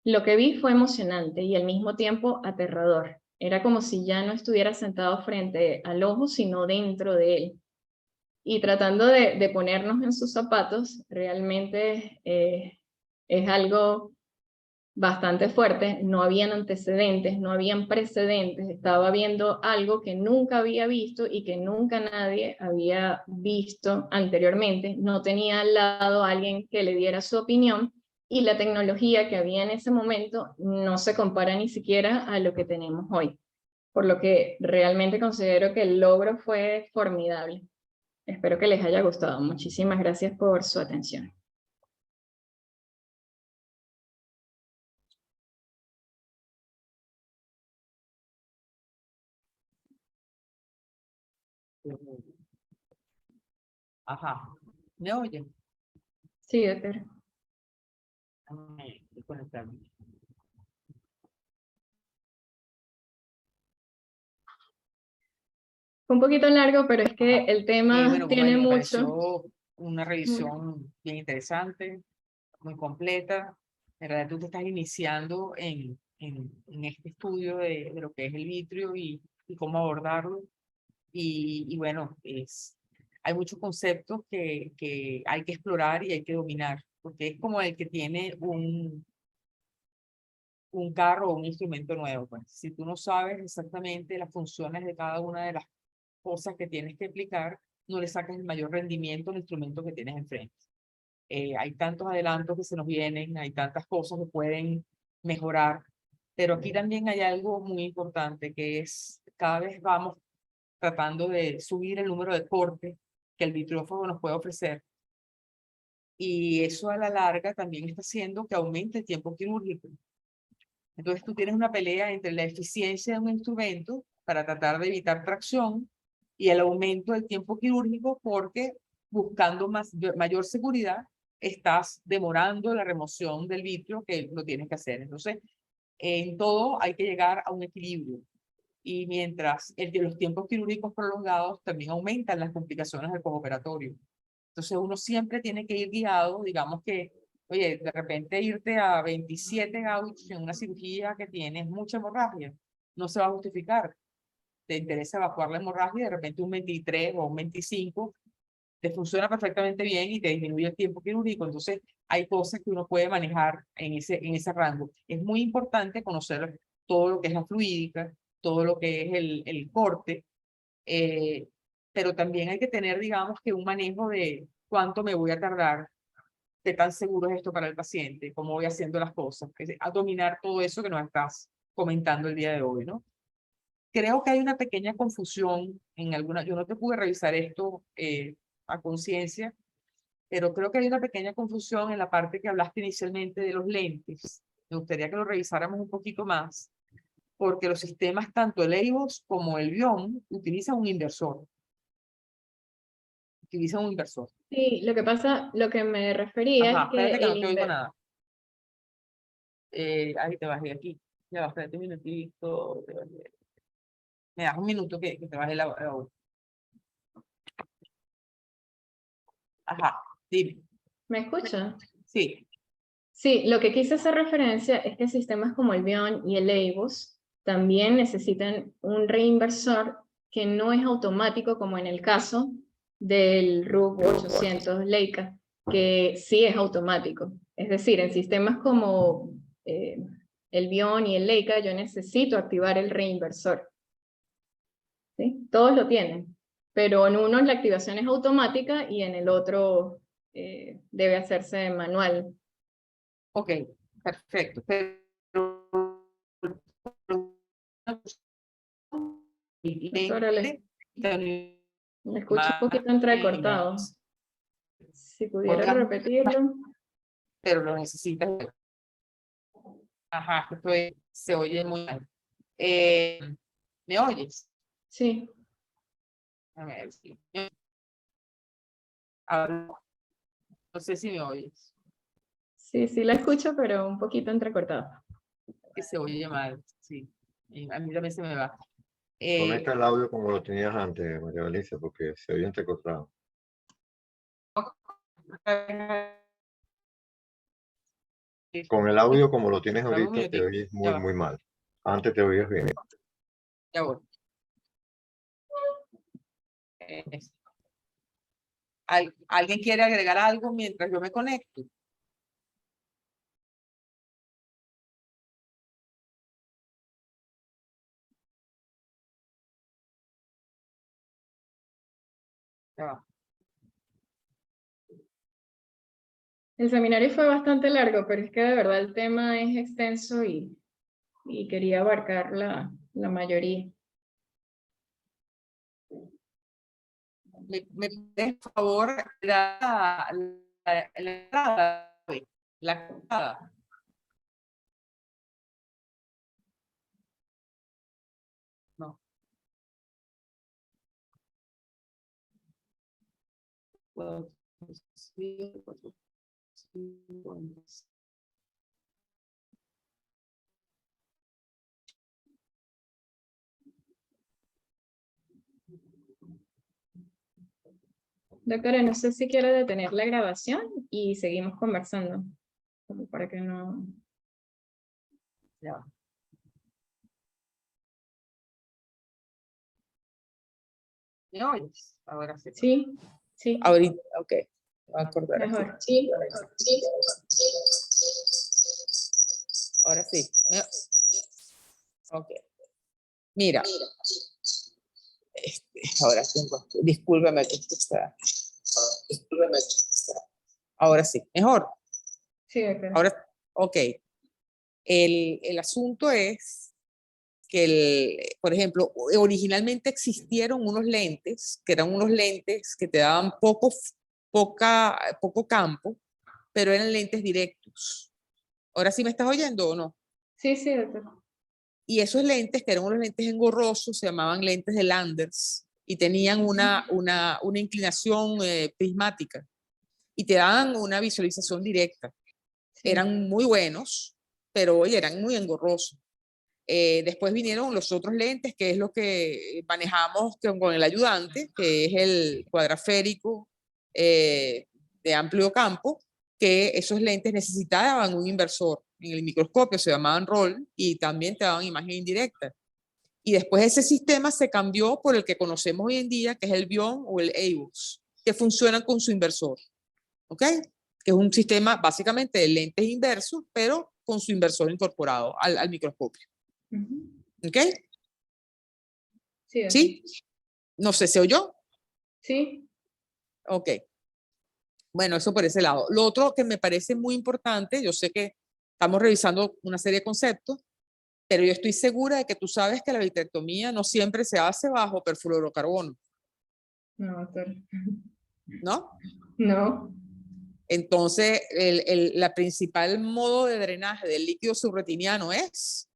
Lo que vi fue emocionante y al mismo tiempo aterrador. Era como si ya no estuviera sentado frente al ojo, sino dentro de él. Y tratando de ponernos en sus zapatos, realmente es algo bastante fuerte. No habían antecedentes, no habían precedentes. Estaba viendo algo que nunca había visto y que nunca nadie había visto anteriormente. No tenía al lado a alguien que le diera su opinión y la tecnología que había en ese momento no se compara ni siquiera a lo que tenemos hoy. Por lo que realmente considero que el logro fue formidable. Espero que les haya gustado. Muchísimas gracias por su atención. Ajá. ¿Me oye? Sí, doctor. Déjame desconectarme. Fue un poquito largo, pero es que Ajá. el tema Bueno, tiene me mucho. pareció una Muy- revisión bien interesante, muy completa. En realidad tú te estás iniciando en este estudio de lo que es el vitrio y cómo abordarlo. Y bueno, hay muchos conceptos que hay que explorar y hay que dominar, porque es como el que tiene un carro o un instrumento nuevo. Pues. Si tú no sabes exactamente las funciones de cada una de las cosas que tienes que aplicar, no le sacas el mayor rendimiento al instrumento que tienes enfrente. Hay tantos adelantos que se nos vienen, hay tantas cosas que pueden mejorar, pero aquí también hay algo muy importante que es cada vez vamos tratando de subir el número de cortes que el vitrófago nos puede ofrecer. Y eso a la larga también está haciendo que aumente el tiempo quirúrgico. Entonces tú tienes una pelea entre la eficiencia de un instrumento para tratar de evitar tracción y el aumento del tiempo quirúrgico porque buscando mayor seguridad estás demorando la remoción del vitrio que lo tienes que hacer. Entonces, en todo hay que llegar a un equilibrio. Y mientras los tiempos quirúrgicos prolongados también aumentan las complicaciones del postoperatorio. Entonces uno siempre tiene que ir guiado, digamos que, oye, de repente irte a 27 gauchos en una cirugía que tienes mucha hemorragia, no se va a justificar. Te interesa evacuar la hemorragia y de repente un 23 o un 25 te funciona perfectamente bien y te disminuye el tiempo quirúrgico. Entonces hay cosas que uno puede manejar en ese rango. Es muy importante conocer todo lo que es la fluídica, todo lo que es el corte, eh, pero también hay que tener, digamos, que un manejo de cuánto me voy a tardar, qué tan seguro es esto para el paciente, cómo voy haciendo las cosas, a dominar todo eso que nos estás comentando el día de hoy, ¿no? Creo que hay una pequeña confusión en alguna, yo no te pude revisar esto a conciencia, pero creo que hay una pequeña confusión en la parte que hablaste inicialmente de los lentes. Me gustaría que lo revisáramos un poquito más, porque los sistemas, tanto el EIBOS como el BIOM, utilizan un inversor. Utilizan un inversor. Sí, lo que pasa, lo que me refería Ajá, es que espérate que el no te oigo nada. Ahí te bajé aquí. Ya va, espérate un minutito. Me das un minuto que te baje la voz. Ajá, dime. ¿Me escucha? Sí, Sí, lo que quise hacer referencia es que sistemas como el BION y el EIBOS también necesitan un reinversor que no es automático como en el caso del RUC 800 Leica, que sí es automático. Es decir, en sistemas como el BION y el Leica yo necesito activar el reinversor. ¿Sí? Todos lo tienen, pero en uno la activación es automática y en el otro debe hacerse manual. ok, perfecto. Pero Doctora, le escucho un poquito entrecortado. Si pudiera repetirlo. pero lo necesitas. Ajá, se oye muy mal. ¿Me oyes? Sí, A ver, sí. Ahora, no sé si me oyes, sí la escucho, pero un poquito entrecortado. que se oye mal, sí. A mí también se me va. Conecta el audio como lo tenías antes, María Alicia, porque se oye entrecortado. Con el audio como lo tienes Dame un ahorita, te minutico, oyes ya muy, va, muy mal. Antes te oías bien. ya voy. ¿Alguien quiere agregar algo mientras yo me conecto? Ya va. El seminario fue bastante largo, pero es que de verdad el tema es extenso y quería abarcar la mayoría. ¿Me pides, por favor, la entrada? La entrada. No. Well, sí, sí. Doctora, no sé si quiere detener la grabación y seguimos conversando, como para que no... Ya va. ¿Me oyes? Ahora sí. Sí, sí, Ahorita, ok. Me voy a acordar aquí. mejor. Sí. Ahora sí. Ok. Mira. Ahora sí. Discúlpame que esto está. Ahora sí. Mejor. Sí, doctora. Ahora, ok. El asunto es que, por ejemplo, originalmente existieron unos lentes, que eran unos lentes que te daban poco campo, pero eran lentes directos. ¿Ahora sí me estás oyendo o no? Sí, sí, doctora. Y esos lentes, que eran unos lentes engorrosos, se llamaban lentes de Landers y tenían una inclinación prismática y te daban una visualización directa. Sí. Eran muy buenos, pero oye, eran muy engorrosos. Después vinieron los otros lentes, que es lo que manejamos con el ayudante, que es el cuadraférico de amplio campo, que esos lentes necesitaban un inversor. En el microscopio se llamaban ROL y también te daban imagen indirecta. Y después ese sistema se cambió por el que conocemos hoy en día, que es el BION o el AVOS, que funcionan con su inversor. ¿Ok? Que es un sistema básicamente de lentes inversos, pero con su inversor incorporado al microscopio. ¿Ok? Sí, doctora. ¿Sí? No sé, ¿se oyó? Sí. Ok. Bueno, eso por ese lado. Lo otro que me parece muy importante, yo sé que estamos revisando una serie de conceptos, pero yo estoy segura de que tú sabes que la vitrectomía no siempre se hace bajo perfluorocarbono, No, doctora. ¿no? No. Entonces, la principal modo de drenaje del líquido subretiniano es,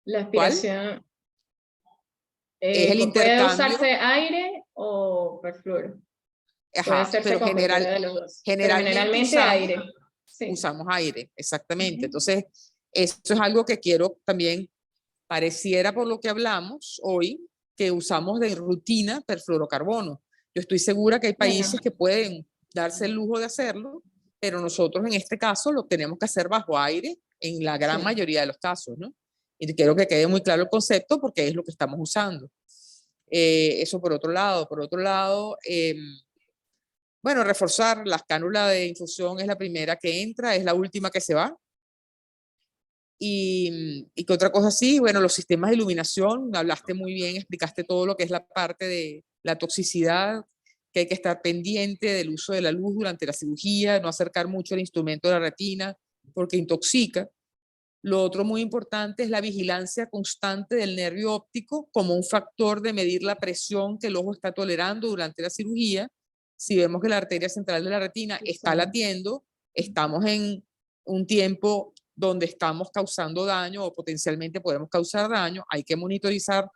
La ¿cuál? aspiración. Es el Puede intercambio. usarse aire o perfluoro. Puede Ajá, hacerse pero con cualquiera de los dos. Pero generalmente generalmente aire. Sí. usamos aire, exactamente. Entonces, esto es algo que quiero también, pareciera por lo que hablamos hoy, que usamos de rutina perfluorocarbono. Yo estoy segura que hay países que pueden darse el lujo de hacerlo, pero nosotros en este caso lo tenemos que hacer bajo aire en la gran mayoría de los casos, ¿no? Y quiero que quede muy claro el concepto porque es lo que estamos usando. Eso por otro lado. Por otro lado, bueno, reforzar la cánula de infusión es la primera que entra, es la última que se va. Y que otra cosa sí, bueno, los sistemas de iluminación, hablaste muy bien, explicaste todo lo que es la parte de la toxicidad, que hay que estar pendiente del uso de la luz durante la cirugía, no acercar mucho el instrumento a la retina porque intoxica. Lo otro muy importante es la vigilancia constante del nervio óptico como un factor de medir la presión que el ojo está tolerando durante la cirugía. Si vemos que la arteria central de la retina está latiendo, estamos en un tiempo donde estamos causando daño o potencialmente podemos causar daño, hay que monitorizar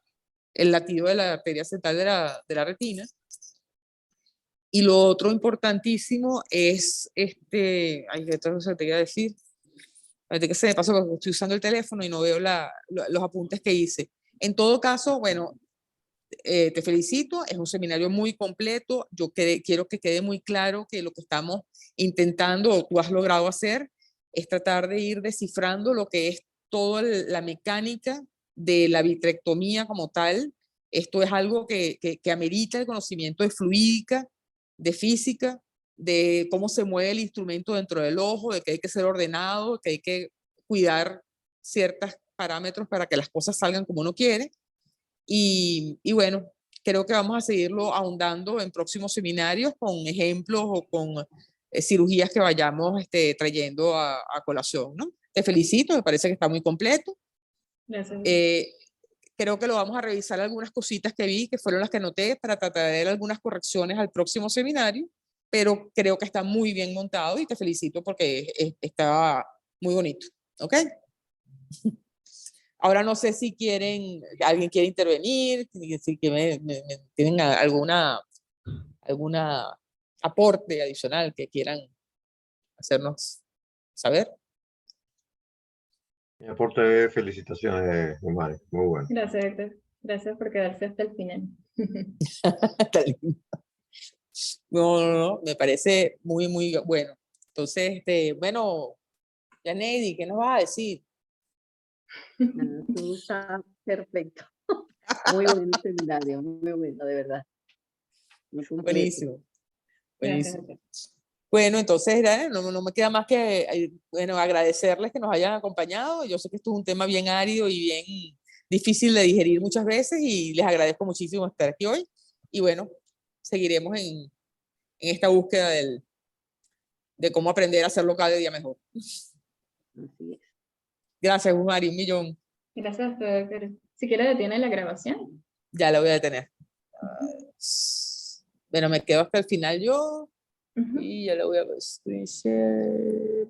el latido de la arteria central de la retina. Y lo otro importantísimo es, ay, ¿qué otra cosa te iba a decir? Ahorita que se me pasó porque estoy usando el teléfono y no veo los apuntes que hice. En todo caso, bueno, te felicito, es un seminario muy completo. Yo quiero que quede muy claro que lo que estamos intentando, o tú has logrado hacer, es tratar de ir descifrando lo que es toda la mecánica de la vitrectomía como tal. Esto es algo que amerita el conocimiento de fluídica, de física, de cómo se mueve el instrumento dentro del ojo, de que hay que ser ordenado, que hay que cuidar ciertos parámetros para que las cosas salgan como uno quiere. Y bueno, creo que vamos a seguirlo ahondando en próximos seminarios con ejemplos o con cirugías que vayamos trayendo a colación, ¿no? Te felicito, me parece que está muy completo. Gracias. Creo que lo vamos a revisar algunas cositas que vi, que fueron las que anoté para tratar de dar algunas correcciones al próximo seminario, pero creo que está muy bien montado y te felicito porque está muy bonito, ¿ok? Ahora no sé si alguien quiere intervenir, si tienen alguna aporte adicional que quieran hacernos saber. Mi aporte es felicitaciones, Mari. Muy bueno. Gracias, Héctor. Gracias por quedarse hasta el final. Está lindo. No, me parece muy, muy bueno. Entonces, bueno, Yanedi, ¿qué nos vas a decir? Todo está perfecto. Muy buen seminario, muy bueno, de verdad. Muy completo. Buenísimo. Gracias, Buenísimo. Héctor. Bueno, entonces no me queda más que bueno, agradecerles que nos hayan acompañado. Yo sé que esto es un tema bien árido y bien difícil de digerir muchas veces y les agradezco muchísimo estar aquí hoy. Y bueno, seguiremos en esta búsqueda de cómo aprender a hacerlo cada día mejor. Así es. Gracias, Mari, un millón. Gracias, Héctor. Si quiere, detiene la grabación. Ya la voy a detener. Bueno, me quedo hasta el final yo. Ujú. Y ya le voy a screen share.